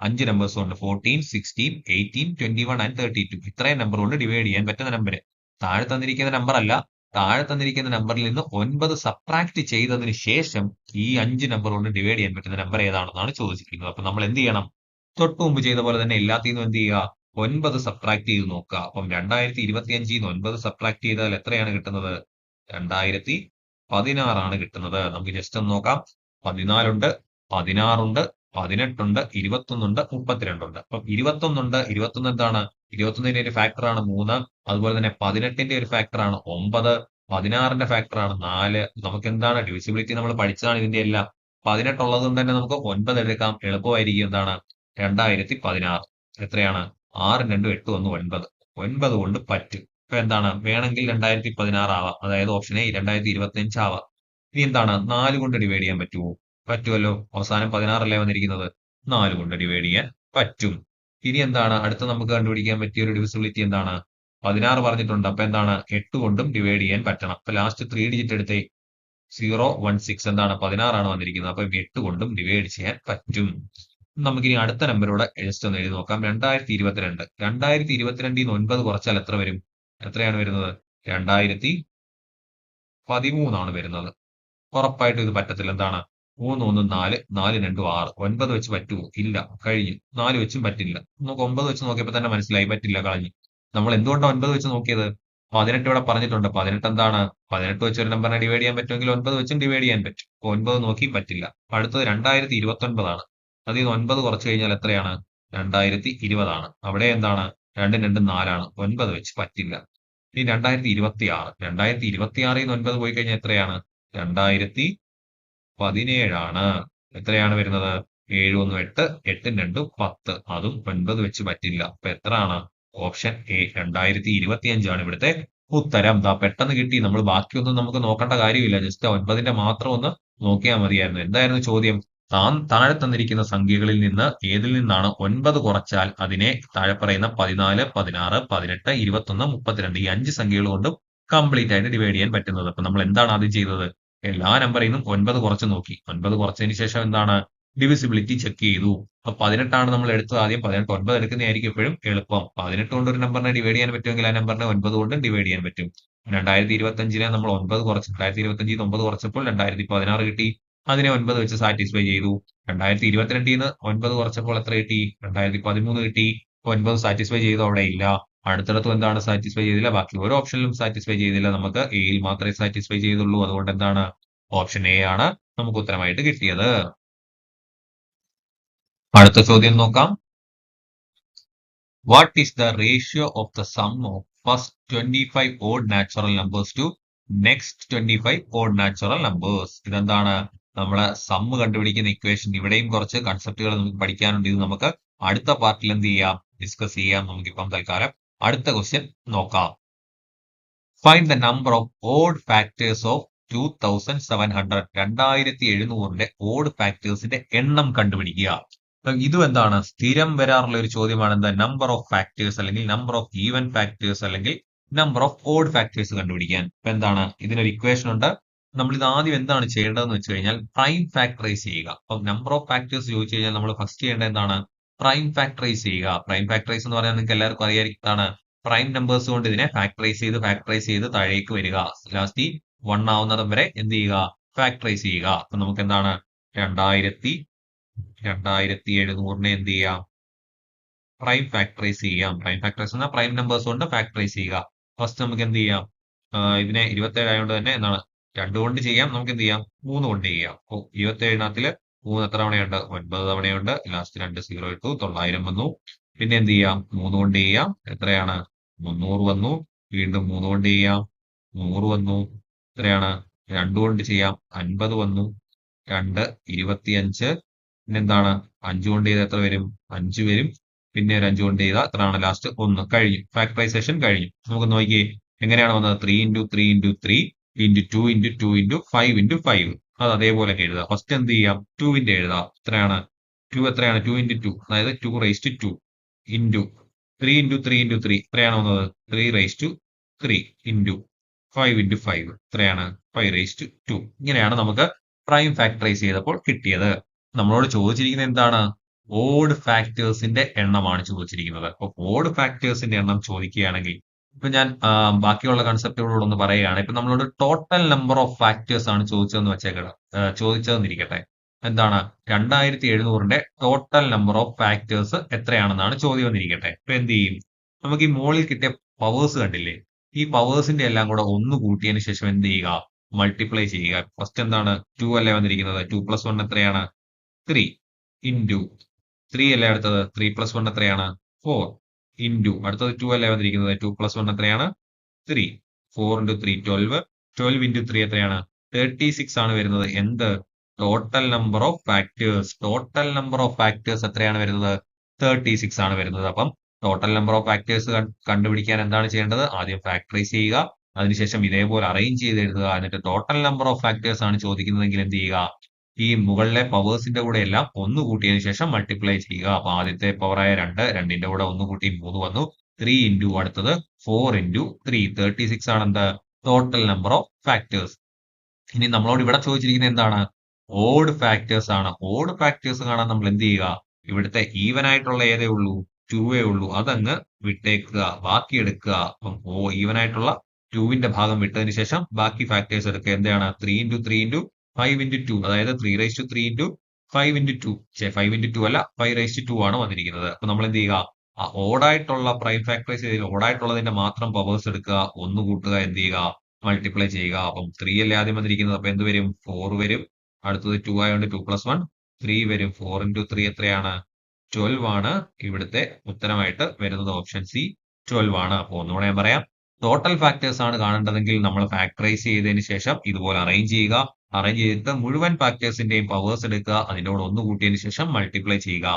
5 നമ്പേഴ്സ് ഉണ്ട്. 14, 16, 18, 21 and 32. ഇത്രയും നമ്പർ കൊണ്ട് ഡിവൈഡ് ചെയ്യാൻ പറ്റുന്ന നമ്പർ. താഴെ തന്നിരിക്കുന്ന നമ്പർ അല്ല, താഴെ തന്നിരിക്കുന്ന നമ്പറിൽ നിന്ന് 9 സബ്ട്രാക്ട് ചെയ്തതിന് ശേഷം ഈ 5 നമ്പർ കൊണ്ട് ഡിവൈഡ് ചെയ്യാൻ പറ്റുന്ന നമ്പർ ഏതാണെന്നാണ് ചോദിച്ചിരിക്കുന്നത്. അപ്പൊ നമ്മൾ എന്ത് ചെയ്യണം? തൊട്ട് മുമ്പ് ചെയ്ത പോലെ തന്നെ എല്ലാത്തിനും എന്ത് ചെയ്യുക? 9 സബ്ട്രാക്ട് ചെയ്ത് നോക്കുക. അപ്പം 2025 9 സബ്ട്രാക്ട് ചെയ്താൽ എത്രയാണ് കിട്ടുന്നത്? 2016 ആണ് കിട്ടുന്നത്. നമുക്ക് ജസ്റ്റ് ഒന്ന് നോക്കാം. 14 ഉണ്ട്, 16 ഉണ്ട്, 18 ഉണ്ട്, 21 ഉണ്ട്, 32 ഉണ്ട്. അപ്പം 21 ഉണ്ട്. 21 എന്താണ്? 21ന്റെ ഒരു ഫാക്ടറാണ് 3. അതുപോലെ തന്നെ 18ന്റെ ഒരു ഫാക്ടറാണ് 9. 16ന്റെ ഫാക്ടറാണ് 4. നമുക്ക് എന്താണ് ഡിവിസിബിലിറ്റി നമ്മൾ പഠിച്ചതാണ് ഇതിന്റെ എല്ലാം. 18 ഉള്ളത് കൊണ്ട് തന്നെ നമുക്ക് 9 എടുക്കാം. എളുപ്പമായിരിക്കും. എന്താണ്? 2016 എത്രയാണ്? 6 2 8 1 9. 9 കൊണ്ട് പറ്റും. ഇപ്പൊ എന്താണ്? വേണമെങ്കിൽ 2016 ആവാം. അതായത് ഓപ്ഷൻ എ 2025 ആവാം. ഇനി എന്താണ്? 4 കൊണ്ട് ഡിവൈഡ് ചെയ്യാൻ പറ്റുമോ? പറ്റുമല്ലോ. അവസാനം 16 അല്ലേ വന്നിരിക്കുന്നത്. 4 കൊണ്ട് ഡിവൈഡ് ചെയ്യാൻ പറ്റും. ഇനി എന്താണ് അടുത്ത നമുക്ക് കണ്ടുപിടിക്കാൻ പറ്റിയ ഒരു ഡിവിസിബിലിറ്റി? എന്താണ്? 16 പറഞ്ഞിട്ടുണ്ട്. അപ്പൊ എന്താണ്? 8 കൊണ്ടും ഡിവൈഡ് ചെയ്യാൻ പറ്റണം. അപ്പൊ ലാസ്റ്റ് 3 ഡിജിറ്റ് എടുത്തേ. 016 എന്താണ്? 16 ആണ് വന്നിരിക്കുന്നത്. അപ്പൊ 8 കൊണ്ടും ഡിവൈഡ് ചെയ്യാൻ പറ്റും. നമുക്കിനി അടുത്ത നമ്പറോടെ ജസ്റ്റ് ഒന്ന് എഴുതി നോക്കാം. 2022. 2022 9 കുറച്ചാൽ എത്ര വരും? എത്രയാണ് വരുന്നത്? 2013 ആണ് വരുന്നത്. ഉറപ്പായിട്ടും ഇത് പറ്റത്തില്ല. എന്താണ്? 3 1 4, 4 2 6. 9 വെച്ച് പറ്റുമോ? ഇല്ല, കഴിഞ്ഞു. 4 വെച്ചും പറ്റില്ല. നമുക്ക് 9 വെച്ച് നോക്കിയപ്പോ തന്നെ മനസ്സിലായി പറ്റില്ല, കളഞ്ഞു. നമ്മൾ എന്തുകൊണ്ടാണ് 9 വെച്ച് നോക്കിയത്? 18 ഇവിടെ പറഞ്ഞിട്ടുണ്ട്. 18 എന്താണ്? 18 വെച്ച് ഒരു നമ്പറിനെ ഡിവൈഡ് ചെയ്യാൻ പറ്റുമെങ്കിൽ 9 വെച്ചും ഡിവൈഡ് ചെയ്യാൻ പറ്റും. അപ്പൊ 9 നോക്കി പറ്റില്ല. അപ്പൊ അടുത്തത് 2029 ആണ്. അതിൽ നിന്ന് 9 കുറച്ച് കഴിഞ്ഞാൽ എത്രയാണ്? 2020 ആണ്. അവിടെ എന്താണ്? 2 2 4 ആണ്. 9 വെച്ച് പറ്റില്ല. ഇനി 2026. 2026ൽ നിന്ന് 9 പോയി കഴിഞ്ഞാൽ എത്രയാണ്? 2017 ആണ്. എത്രയാണ് വരുന്നത്? 7 1 8, 8 2 10. അതും 9 വെച്ച് പറ്റില്ല. അപ്പൊ എത്രയാണ്? ഓപ്ഷൻ എ 2025 ആണ് ഇവിടുത്തെ ഉത്തരം. ദാ പെട്ടെന്ന് കിട്ടി. നമ്മൾ ബാക്കിയൊന്നും നമുക്ക് നോക്കേണ്ട കാര്യമില്ല. ജസ്റ്റ് 9ന്റെ മാത്രം ഒന്ന് നോക്കിയാൽ മതിയായിരുന്നു. എന്തായിരുന്നു ചോദ്യം? താഴെ തന്നിരിക്കുന്ന സംഖ്യകളിൽ നിന്ന് ഏതിൽ നിന്നാണ് 9 കുറച്ചാൽ അതിനെ താഴെ പറയുന്ന 14, 16, 18, 21, 32 ഈ 5 സംഖ്യകൾ കൊണ്ടും കംപ്ലീറ്റ് ആയിട്ട് ഡിവൈഡ് ചെയ്യാൻ പറ്റുന്നത്. അപ്പൊ നമ്മൾ എന്താണ് ആദ്യം ചെയ്തത്? എല്ലാ നമ്പറിൽ നിന്നും 9 കുറച്ച് നോക്കി. 9 കുറച്ചതിന് ശേഷം എന്താണ്? ഡിവിസിബിലിറ്റി ചെക്ക് ചെയ്തു. അപ്പൊ 18 ആണ് നമ്മൾ എടുത്തത് ആദ്യം. 18 9 എടുക്കുന്നതായിരിക്കും എപ്പോഴും എളുപ്പം. 18 കൊണ്ട് ഒരു നമ്പറിനെ ഡിവൈഡ് ചെയ്യാൻ പറ്റുമെങ്കിൽ ആ നമ്പറിനെ 9 കൊണ്ടും ഡിവൈഡ് ചെയ്യാൻ പറ്റും. 2025നെ നമ്മൾ 9 കുറച്ച് 2025 9 കുറച്ചപ്പോൾ 2016 കിട്ടി. അതിനെ 9 വെച്ച് സാറ്റിസ്ഫൈ ചെയ്തു. 2022 ന്ന് 9 കുറച്ചപ്പോൾ എത്ര കിട്ടി? 2013 കിട്ടി. 9 സാറ്റിസ്ഫൈ ചെയ്തു, അവിടെ ഇല്ല. അടുത്തടുത്തും എന്താണ്? സാറ്റിസ്ഫൈ ചെയ്തില്ല. ബാക്കി ഓരോ ഓപ്ഷനിലും സാറ്റിസ്ഫൈ ചെയ്തില്ല. നമുക്ക് എയിൽ മാത്രമേ സാറ്റിസ്ഫൈ ചെയ്തുള്ളൂ. അതുകൊണ്ട് എന്താണ്? ഓപ്ഷൻ എ ആണ് നമുക്ക് ഉത്തരമായിട്ട് കിട്ടിയത്. അടുത്ത ചോദ്യം നോക്കാം. What is the ratio of the sum of first 25 odd natural numbers to next 25 odd natural numbers? ഇതെന്താണ്? നമ്മളെ സമ്മ് കണ്ടുപിടിക്കുന്ന ഇക്വേഷൻ. ഇവിടെയും കുറച്ച് കൺസെപ്റ്റുകൾ നമുക്ക് പഠിക്കാനുണ്ട്. ഇത് നമുക്ക് അടുത്ത പാർട്ടിൽ എന്ത് ചെയ്യാം? ഡിസ്കസ് ചെയ്യാം. നമുക്കിപ്പം തൽക്കാലം അടുത്ത ക്വസ്റ്റ്യൻ നോക്കാം. Find the number of odd factors of 2700. 2700ന്റെ ഓഡ് ഫാക്ടേഴ്സിന്റെ എണ്ണം കണ്ടുപിടിക്കുക. ഇതും എന്താണ്? സ്ഥിരം വരാറുള്ള ഒരു ചോദ്യമാണ്. എന്താ? നമ്പർ ഓഫ് ഫാക്ടേഴ്സ് അല്ലെങ്കിൽ നമ്പർ ഓഫ് ഈവൻ ഫാക്ടേഴ്സ് അല്ലെങ്കിൽ നമ്പർ ഓഫ് ഓഡ് ഫാക്ടേഴ്സ് കണ്ടുപിടിക്കാൻ. ഇപ്പൊ എന്താണ്? ഇതിനൊരു ഇക്വേഷൻ ഉണ്ട്. നമ്മൾ ഇത് ആദ്യം എന്താണ് ചെയ്യേണ്ടതെന്ന് വെച്ച് കഴിഞ്ഞാൽ പ്രൈം ഫാക്ടറൈസ് ചെയ്യുക. അപ്പൊ നമ്പർ ഓഫ് ഫാക്ടേഴ്സ് ചോദിച്ചു കഴിഞ്ഞാൽ നമ്മൾ ഫസ്റ്റ് ചെയ്യേണ്ടത് എന്താണ്? പ്രൈം ഫാക്ടറൈസ് ചെയ്യുക. പ്രൈം ഫാക്ടറൈസ് എന്ന് പറഞ്ഞാൽ നിങ്ങൾക്ക് എല്ലാവർക്കും അറിയാതിരിക്കുന്നതാണ്. പ്രൈം നമ്പേഴ്സ് കൊണ്ട് ഇതിനെ ഫാക്ടറൈസ് ചെയ്ത് താഴേക്ക് വരിക. ലാസ്റ്റ് 1 ആവുന്നതും വരെ എന്ത് ചെയ്യുക? ഫാക്ടറൈസ് ചെയ്യുക. അപ്പൊ നമുക്ക് എന്താണ്? 2700നെ എന്ത് ചെയ്യാം? പ്രൈം ഫാക്ടറൈസ് ചെയ്യാം. പ്രൈം ഫാക്ടറൈസ് എന്നാൽ പ്രൈം നമ്പേഴ്സ് കൊണ്ട് ഫാക്ടറൈസ് ചെയ്യുക. ഫസ്റ്റ് നമുക്ക് എന്ത് ചെയ്യാം? ഇതിനെ 27 ആയതുകൊണ്ട് തന്നെ എന്താണ്? 2 കൊണ്ട് ചെയ്യാം. നമുക്ക് എന്ത് ചെയ്യാം? 3 കൊണ്ട് ചെയ്യാം. അപ്പൊ 27 3 എത്ര തവണയുണ്ട്? 9 തവണയുണ്ട്. ലാസ്റ്റ് 2 0 ഇട്ടു. 900 വന്നു. പിന്നെ എന്ത് ചെയ്യാം? 3 കൊണ്ട് ചെയ്യാം. എത്രയാണ്? 300 വന്നു. വീണ്ടും 3 കൊണ്ട് ചെയ്യാം. 100 വന്നു. എത്രയാണ്? 2 കൊണ്ട് ചെയ്യാം. 50 വന്നു. 2 25. പിന്നെന്താണ്? 5 കൊണ്ട് ചെയ്താൽ എത്ര വരും? 5 വരും. പിന്നെ ഒരു 5 കൊണ്ട് ചെയ്താൽ എത്രയാണ്? ലാസ്റ്റ് 1. കഴിഞ്ഞു. ഫാക്ടറൈസേഷൻ കഴിഞ്ഞു. നമുക്ക് നോക്കിയേ എങ്ങനെയാണ് വന്നത്? 3 × 3 × 3 × 2 × 2 × 5 × 5. അത് അതേപോലെ എഴുതുക. ഫസ്റ്റ് എന്ത് ചെയ്യാം? 2ന്റെ എഴുതാം. എത്രയാണ്? 2 എത്രയാണ്? 2 × 2 അതായത് 2^2 ഇൻറ്റു 3 × 3 × 3 എത്രയാണ് വന്നത്? 3^3 ഇൻറ്റു 5 × 5 എത്രയാണ്? 5^2. ഇങ്ങനെയാണ് നമുക്ക് പ്രൈം ഫാക്ടറൈസ് ചെയ്തപ്പോൾ കിട്ടിയത്. നമ്മളോട് ചോദിച്ചിരിക്കുന്നത് എന്താണ്? ഓഡ് ഫാക്ടേഴ്സിന്റെ എണ്ണമാണ് ചോദിച്ചിരിക്കുന്നത്. അപ്പൊ ഓഡ് ഫാക്ടേഴ്സിന്റെ എണ്ണം ചോദിക്കുകയാണെങ്കിൽ ഇപ്പൊ ഞാൻ ബാക്കിയുള്ള കൺസെപ്റ്റുകളോട് ഒന്ന് പറയുകയാണ്. ഇപ്പൊ നമ്മളോട് ടോട്ടൽ നമ്പർ ഓഫ് ഫാക്ടേഴ്സ് ആണ് ചോദിച്ചതെന്നിരിക്കട്ടെ. എന്താണ്? 2700ന്റെ ടോട്ടൽ നമ്പർ ഓഫ് ഫാക്ടേഴ്സ് എത്രയാണെന്നാണ് ചോദ്യം എന്നിരിക്കട്ടെ. ഇപ്പൊ എന്ത് ചെയ്യും? നമുക്ക് ഈ മുകളിൽ കിട്ടിയ പവേഴ്സ് കണ്ടില്ലേ? ഈ പവേഴ്സിന്റെ എല്ലാം കൂടെ ഒന്ന് കൂട്ടിയതിന് ശേഷം എന്ത് ചെയ്യുക? മൾട്ടിപ്ലൈ ചെയ്യുക. ഫസ്റ്റ് എന്താണ്? 2 അല്ലേ വന്നിരിക്കുന്നത്? 2 + 1 എത്രയാണ്? 3 ഇൻറ്റു 3 അല്ലേ അടുത്തത്? 3 + 1 എത്രയാണ്? 4 ഇൻറ്റു അടുത്തത് 2 അല്ലേ വന്നിരിക്കുന്നത്? 2 + 1 എത്രയാണ്? 3. 4 × 3 12. 12 × 3 എത്രയാണ്? 36 ആണ് വരുന്നത്. എന്ത്? Total number of factors. Total number of factors എത്രയാണ് വരുന്നത്? 36 ആണ് വരുന്നത്. അപ്പം ടോട്ടൽ നമ്പർ ഓഫ് ഫാക്ടേഴ്സ് കണ്ടുപിടിക്കാൻ എന്താണ് ചെയ്യേണ്ടത്? ആദ്യം ഫാക്ടറൈസ് ചെയ്യുക. അതിനുശേഷം ഇതേപോലെ അറേഞ്ച് ചെയ്ത് എഴുതുക. എന്നിട്ട് ടോട്ടൽ നമ്പർ ഓഫ് ഫാക്ടേഴ്സ് ആണ് ചോദിക്കുന്നതെങ്കിൽ എന്ത് ചെയ്യുക? ഈ മുകളിലെ പവേഴ്സിന്റെ കൂടെ എല്ലാം ഒന്ന് കൂട്ടിയതിനു ശേഷം മൾട്ടിപ്ലൈ ചെയ്യുക. അപ്പൊ ആദ്യത്തെ പവറായ 2, 2ന്റെ കൂടെ ഒന്ന് കൂട്ടി 3 വന്നു. 3 ഇൻറ്റു അടുത്തത് 4 ഇൻറ്റു 3 36 ആണ് എന്ത്? Total number of factors. ഇനി നമ്മളോട് ഇവിടെ ചോദിച്ചിരിക്കുന്നത് എന്താണ്? ഓഡ് ഫാക്ടേഴ്സ് ആണ്. ഓഡ് ഫാക്ടേഴ്സ് കാണാൻ നമ്മൾ എന്ത് ചെയ്യുക? ഇവിടുത്തെ ഈവൻ ആയിട്ടുള്ള ഏതേ ഉള്ളൂ? 2 ഉള്ളൂ. അതങ്ങ് വിട്ടേക്കുക. ബാക്കി എടുക്കുക. അപ്പം ഈവൻ ആയിട്ടുള്ള 2ന്റെ ഭാഗം വിട്ടതിന് ശേഷം ബാക്കി ഫാക്ടേഴ്സ് എടുക്കുക. എന്താണ്? 3 × 3 × 5 × 2 അതായത് 3^3 × 5 × 2. 5 × 2 അല്ല 5^2 ആണ് വന്നിരിക്കുന്നത്. അപ്പൊ നമ്മൾ എന്ത് ചെയ്യുക? ഓഡായിട്ടുള്ള പ്രൈം ഫാക്ടറൈസ് ചെയ്ത് ഓഡായിട്ടുള്ളതിന്റെ മാത്രം പവേഴ്സ് എടുക്കുക, ഒന്ന് കൂട്ടുക, എന്ത് ചെയ്യുക, മൾട്ടിപ്ലൈ ചെയ്യുക. അപ്പം 3 അല്ലേ ആദ്യം വന്നിരിക്കുന്നത്, അപ്പൊ എന്ത് വരും, 4 വരും. അടുത്തത് 2 ആയതുകൊണ്ട് 2+1 3 വരും. 4 into 3 എത്രയാണ്, 12 ആണ്. ഇവിടുത്തെ ഉത്തരമായിട്ട് വരുന്നത് ഓപ്ഷൻ സി 12 ആണ്. അപ്പൊ ഒന്നുകൂടെ ഞാൻ പറയാം, ടോട്ടൽ ഫാക്ടേഴ്സ് ആണ് കാണേണ്ടതെങ്കിൽ നമ്മൾ ഫാക്ടറൈസ് ചെയ്തതിന് ശേഷം ഇതുപോലെ അറേഞ്ച് ചെയ്യുക. അറേഞ്ച് ചെയ്തിട്ട് മുഴുവൻ ഫാക്ടേഴ്സിന്റെയും പവേഴ്സ് എടുക്കുക, അതിന്റെ കൂടെ ഒന്ന് കൂട്ടിയതിന് ശേഷം മൾട്ടിപ്ലൈ ചെയ്യുക.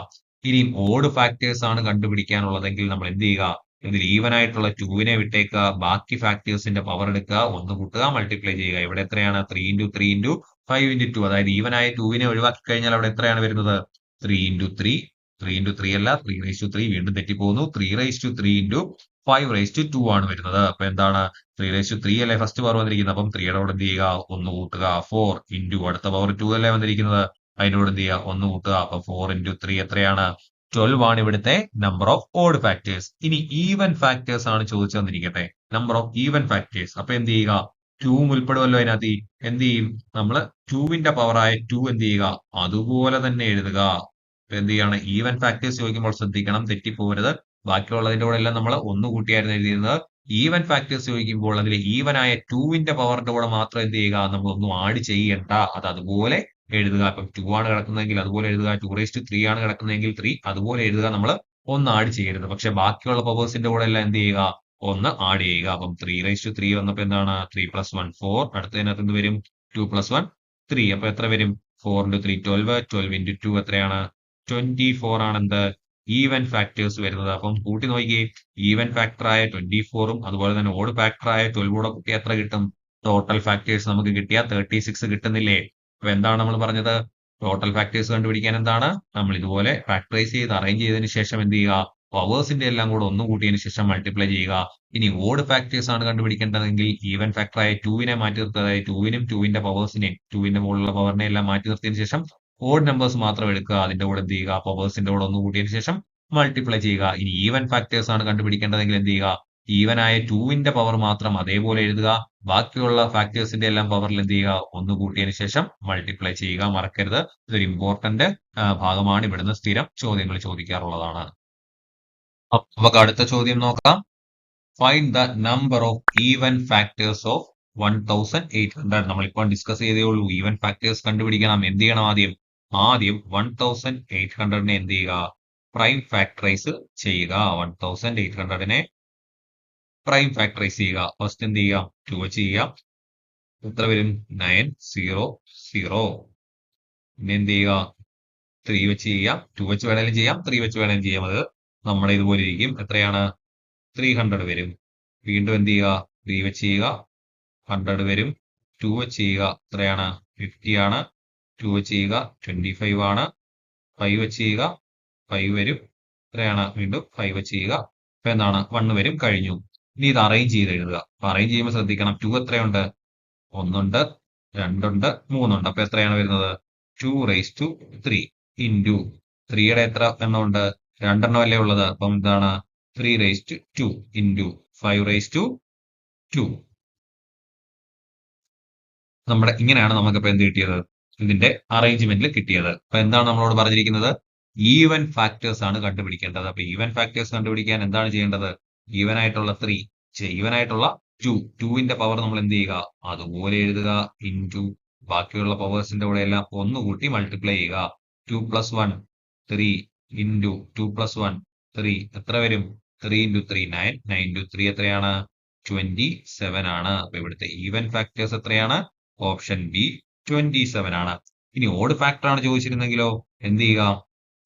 ഇനിയും ഓഡ് ഫാക്ടേഴ്സ് ആണ് കണ്ടുപിടിക്കാനുള്ളതെങ്കിൽ നമ്മൾ എന്ത് ചെയ്യുക, ഇതിൽ ഈവൻ ആയിട്ടുള്ള 2വിനെ വിട്ടേക്കുക, ബാക്കി ഫാക്ടേഴ്സിന്റെ പവർ എടുക്കുക, ഒന്ന് കൂട്ടുക, മൾട്ടിപ്ലൈ ചെയ്യുക. ഇവിടെ എത്രയാണ്, 3 into 3 into 5 into 2, അതായത് ഈവൻ ആയ 2വിനെ ഒഴിവാക്കി കഴിഞ്ഞാൽ അവിടെ എത്രയാണ് വരുന്നത്, 3 into 3, 3 into 3 അല്ല, 3 raised to 3, വീണ്ടും തെറ്റിപ്പോകുന്നു, 3 raised to 3 into 5 raised to 2 ആണ് വരുന്നത്. അപ്പൊ എന്താണ്, 3 raised to 3 അല്ലേ ഫസ്റ്റ് പവർ വന്നിരിക്കുന്നത്, അപ്പം 3യുടെ കൂടെ എന്ത് ചെയ്യുക, ഒന്ന് കൂട്ടുക, 4 into അടുത്ത പവർ 2 അല്ലേ വന്നിരിക്കുന്നത്, അതിന്റെ കൂടെ എന്ത് ചെയ്യുക, ഒന്ന് കൂട്ടുക. അപ്പൊ 4 into 3 എത്രയാണ്, 12 ആണ് ഇവിടുത്തെ നമ്പർ ഓഫ് ഓഡ് ഫാക്ടേഴ്സ്. ഇനി ഈവൻ ഫാക്ടേഴ്സ് ആണ് ചോദിച്ചു തന്നിരിക്കട്ടെ, നമ്പർ ഓഫ് ഈവൻ ഫാക്ടേഴ്സ്. അപ്പൊ എന്ത് ചെയ്യുക, 2 ഉൾപ്പെടുമല്ലോ അതിനകത്ത്. എന്ത് ചെയ്യും, നമ്മൾ 2വിന്റെ പവറായ 2 എന്ത് ചെയ്യുക, അതുപോലെ തന്നെ എഴുതുക. എന്ത് ചെയ്യാണ്, ഈവൻ ഫാക്ടേഴ്സ് ചോദിക്കുമ്പോൾ ശ്രദ്ധിക്കണം, തെറ്റിപ്പോകരുത്. ബാക്കിയുള്ളതിന്റെ കൂടെ എല്ലാം നമ്മൾ ഒന്ന് കൂട്ടിയായിരുന്നു എഴുതിയിരുന്നത്. ഈവൻ ഫാക്ടേഴ്സ് ചോദിക്കുമ്പോൾ അതിൽ ഈവൻ ആയ 2വിന്റെ പവറിന്റെ കൂടെ മാത്രം എന്ത് ചെയ്യുക, നമ്മൾ ഒന്നും ആഡ് ചെയ്യണ്ട, അത് അതുപോലെ എഴുതുക. ഇപ്പം 2 ആണ് കിടക്കുന്നതെങ്കിൽ അതുപോലെ എഴുതുക, 2 raised to 3 ആണ് കിടക്കുന്നതെങ്കിൽ 3 അതുപോലെ എഴുതുക, നമ്മൾ ഒന്ന് ആഡ് ചെയ്യരുത്. പക്ഷെ ബാക്കിയുള്ള പവേഴ്സിന്റെ കൂടെ എല്ലാം എന്ത് ചെയ്യുക, ഒന്ന് ആഡ് ചെയ്യുക. അപ്പം 3 raised to 3 വന്നപ്പോ എന്താണ്, 3+1 4, അടുത്തതിനകത്ത് എന്ത് വരും, 2+1 3. അപ്പൊ എത്ര വരും, 4 into 3 12, 12 into 2 എത്രയാണ്, 24 ആണ് എന്ത്, ഈവൻ ഫാക്ടേഴ്സ് വരുന്നത്. അപ്പം കൂട്ടി നോക്കിയേ, ഈവൻ ഫാക്ടറായ 24ഉം അതുപോലെ തന്നെ ഓഡ് ഫാക്ടറായ 12 കൂടെ കൂട്ടി എത്ര കിട്ടും, ടോട്ടൽ ഫാക്ടേഴ്സ് നമുക്ക് കിട്ടിയ 36 കിട്ടുന്നില്ലേ. അപ്പൊ എന്താണ് നമ്മൾ പറഞ്ഞത്, ടോട്ടൽ ഫാക്ടേഴ്സ് കണ്ടുപിടിക്കാൻ എന്താണ്, നമ്മൾ ഇതുപോലെ ഫാക്ടറൈസ് ചെയ്ത് അറേഞ്ച് ചെയ്തതിന് ശേഷം എന്ത് ചെയ്യുക, പവേഴ്സിന്റെ എല്ലാം കൂടെ ഒന്ന് കൂട്ടിയതിന് ശേഷം മൾട്ടിപ്ലൈ ചെയ്യുക. ഇനി ഓഡ് ഫാക്ടേഴ്സ് ആണ് കണ്ടുപിടിക്കേണ്ടതെങ്കിൽ ഈവൻ ഫാക്ടറായ 2വിനെ മാറ്റി നിർത്തുക, അതായത് 2വിനും 2വിന്റെ പവേഴ്സിനെയും 2വിന്റെ മുകളിലുള്ള പവറിനെ എല്ലാം മാറ്റി നിർത്തിയതിനു ശേഷം ഓഡ് നമ്പേഴ്സ് മാത്രം എടുക്കുക, അതിന്റെ കൂടെ എന്ത് ചെയ്യുക, പവേഴ്സിന്റെ കൂടെ ഒന്ന് കൂട്ടിയതിനു ശേഷം മൾട്ടിപ്ലൈ ചെയ്യുക. ഇനി ഈവൻ ഫാക്ടേഴ്സ് ആണ് കണ്ടുപിടിക്കേണ്ടതെങ്കിൽ എന്ത് ചെയ്യുക, ഈവൻ ആയ 2വിന്റെ പവർ മാത്രം അതേപോലെ എഴുതുക, ബാക്കിയുള്ള ഫാക്ടേഴ്സിന്റെ എല്ലാം പവറിൽ എന്ത് ചെയ്യുക, ഒന്ന് കൂട്ടിയതിനു ശേഷം മൾട്ടിപ്ലൈ ചെയ്യുക. മറക്കരുത്, ഇതൊരു ഇമ്പോർട്ടന്റ് ഭാഗമാണ്, ഇവിടുന്ന് സ്ഥിരം ചോദ്യങ്ങൾ ചോദിക്കാറുള്ളതാണ്. അപ്പൊ നമുക്ക് അടുത്ത ചോദ്യം നോക്കാം. Find the number of even factors of 1800. നമ്മളിപ്പോൾ ഡിസ്കസ് ചെയ്തേ ഉള്ളൂ, ഈവൻ ഫാക്ടേഴ്സ് കണ്ടുപിടിക്കണം. എന്ത് ചെയ്യണം, ആദ്യം 1800നെ എന്ത് ചെയ്യുക, പ്രൈം ഫാക്ടറൈസ് ചെയ്യുക. 1800നെ പ്രൈം ഫാക്ടറൈസ് ചെയ്യുക. ഫസ്റ്റ് എന്ത് ചെയ്യുക, 2 വെച്ച് ചെയ്യാം, എത്ര വരും, 900. പിന്നെ എന്ത് ചെയ്യുക, 3 വെച്ച് ചെയ്യാം, 2 വെച്ച് വേണേലും ചെയ്യാം, 3 വെച്ച് വേണേലും ചെയ്യാം. അത് നമ്മുടെ ഇതുപോലെ ഇരിക്കും. എത്രയാണ്, 300 വരും. വീണ്ടും എന്ത് ചെയ്യുക, 3 വെച്ച് ചെയ്യുക, 100 വരും. 2 വെച്ച് ചെയ്യുക, എത്രയാണ്, 50 ആണ്. 2 വെച്ച് ചെയ്യുക, 25 ആണ്. 5 വെച്ച് ചെയ്യുക, 5 വരും. എത്രയാണ്, വീണ്ടും 5 വെച്ച് ചെയ്യുക, അപ്പൊ എന്താണ്, 1 വരും. കഴിഞ്ഞു. ഇനി ഇത് അറേഞ്ച് ചെയ്ത് എഴുതുക. അപ്പൊ അറേഞ്ച് ചെയ്യുമ്പോൾ ശ്രദ്ധിക്കണം, 2 എത്രയുണ്ട്, 1 ഉണ്ട്, 2 ഉണ്ട്, 3 ഉണ്ട്. അപ്പൊ എത്രയാണ് വരുന്നത്, 2 raised to 3 into 3യുടെ എത്ര എണ്ണം ഉണ്ട്, 2 എണ്ണം അല്ലേ ഉള്ളത്. അപ്പം എന്താണ്, 3 raised to 2 into 5 raised to 2. നമ്മുടെ ഇങ്ങനെയാണ് നമുക്കിപ്പോ എന്ത് കിട്ടിയത്, ഇതിന്റെ അറേഞ്ച്മെന്റിൽ കിട്ടിയത്. അപ്പൊ എന്താണ് നമ്മളോട് പറഞ്ഞിരിക്കുന്നത്, ഈവൻ ഫാക്ടേഴ്സ് ആണ് കണ്ടുപിടിക്കേണ്ടത്. അപ്പൊ ഈവൻ ഫാക്ടേഴ്സ് കണ്ടുപിടിക്കാൻ എന്താണ് ചെയ്യേണ്ടത്, ഈവൻ ആയിട്ടുള്ള 3, ഈവൻ ആയിട്ടുള്ള 2വിന്റെ പവർ നമ്മൾ എന്ത് ചെയ്യുക, അതുപോലെ എഴുതുക, ഇൻറ്റു ബാക്കിയുള്ള പവേഴ്സിന്റെ കൂടെ എല്ലാം ഒന്ന് കൂട്ടി മൾട്ടിപ്ലൈ ചെയ്യുക. 2+1 3 ഇൻറ്റു 2+1 3 എത്ര വരും, 3 into 3 9, 9 into 3 എത്രയാണ്, 27 ആണ്. അപ്പൊ ഇവിടുത്തെ ഈവൻ ഫാക്ടേഴ്സ് എത്രയാണ്, ഓപ്ഷൻ ബി 27 ആണ്. ഇനി ഓഡ് ഫാക്ടർ ആണ് ചോദിച്ചിരുന്നെങ്കിലോ, എന്ത് ചെയ്യുക,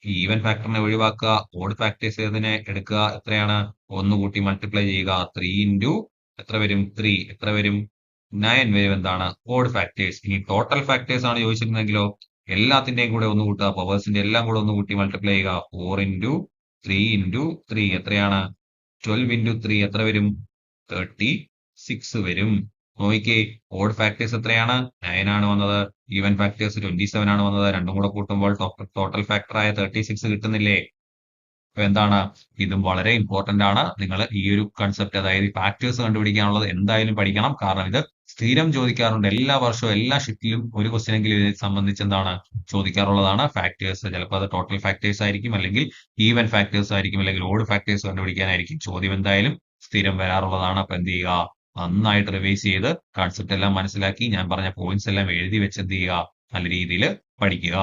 ഈവൻ ഫാക്ടറിനെ ഒഴിവാക്കുക, ഓഡ് ഫാക്ടേഴ്സ് ഏതിനെ എടുക്കുക, എത്രയാണ്, ഒന്ന് കൂട്ടി മൾട്ടിപ്ലൈ ചെയ്യുക. 3 into എത്ര വരും, 3 എത്ര വരും, 9 വരും. എന്താണ്, ഓഡ് ഫാക്ടേഴ്സ്. ഇനി ടോട്ടൽ ഫാക്ടേഴ്സ് ആണ് ചോദിച്ചിരുന്നെങ്കിലോ, എല്ലാത്തിന്റെയും കൂടെ ഒന്ന് കൂട്ടുക, പവേഴ്സിന്റെ എല്ലാം കൂടെ ഒന്ന് കൂട്ടി മൾട്ടിപ്ലൈ ചെയ്യുക. 4 into 3 into 3 എത്രയാണ്, 12 into 3 എത്ര വരും, 36 വരും. നോക്കിക്കേ, ഓഡ് ഫാക്ടേഴ്സ് എത്രയാണ്, 9 ആണ് വന്നത്, ഈവൻ ഫാക്ടേഴ്സ് 27 ആണ് വന്നത്. രണ്ടും കൂടെ കൂട്ടുമ്പോൾ ടോട്ടൽ ഫാക്ടർ ആയ 36 കിട്ടുന്നില്ലേ. അപ്പൊ എന്താണ്, ഇതും വളരെ ഇമ്പോർട്ടന്റ് ആണ്. നിങ്ങൾ ഈ ഒരു കൺസെപ്റ്റ്, അതായത് ഫാക്ടേഴ്സ് കണ്ടുപിടിക്കാനുള്ളത് എന്തായാലും പഠിക്കണം. കാരണം ഇത് സ്ഥിരം ചോദിക്കാറുണ്ട്. എല്ലാ വർഷവും എല്ലാ ഷിഫ്റ്റിലും ഒരു ക്വസ്റ്റ്യൻ എങ്കിലും ഇതിനെ സംബന്ധിച്ച് എന്താണ് ചോദിക്കാറുള്ളതാണ്. ഫാക്ടേഴ്സ് ചിലപ്പോൾ അത് ടോട്ടൽ ഫാക്ടേഴ്സ് ആയിരിക്കും, അല്ലെങ്കിൽ ഈവൻ ഫാക്ടേഴ്സ് ആയിരിക്കും, അല്ലെങ്കിൽ ഓഡ് ഫാക്ടേഴ്സ് കണ്ടുപിടിക്കാനായിരിക്കും ചോദ്യം. എന്തായാലും സ്ഥിരം വരാറുള്ളതാണ്. അപ്പൊ എന്ത് ചെയ്യുക, നന്നായിട്ട് റിവൈസ് ചെയ്ത് കൺസെപ്റ്റ് എല്ലാം മനസ്സിലാക്കി ഞാൻ പറഞ്ഞ പോയിന്റ്സ് എല്ലാം എഴുതി വെച്ച് എന്ത് ചെയ്യുക, നല്ല രീതിയിൽ പഠിക്കുക.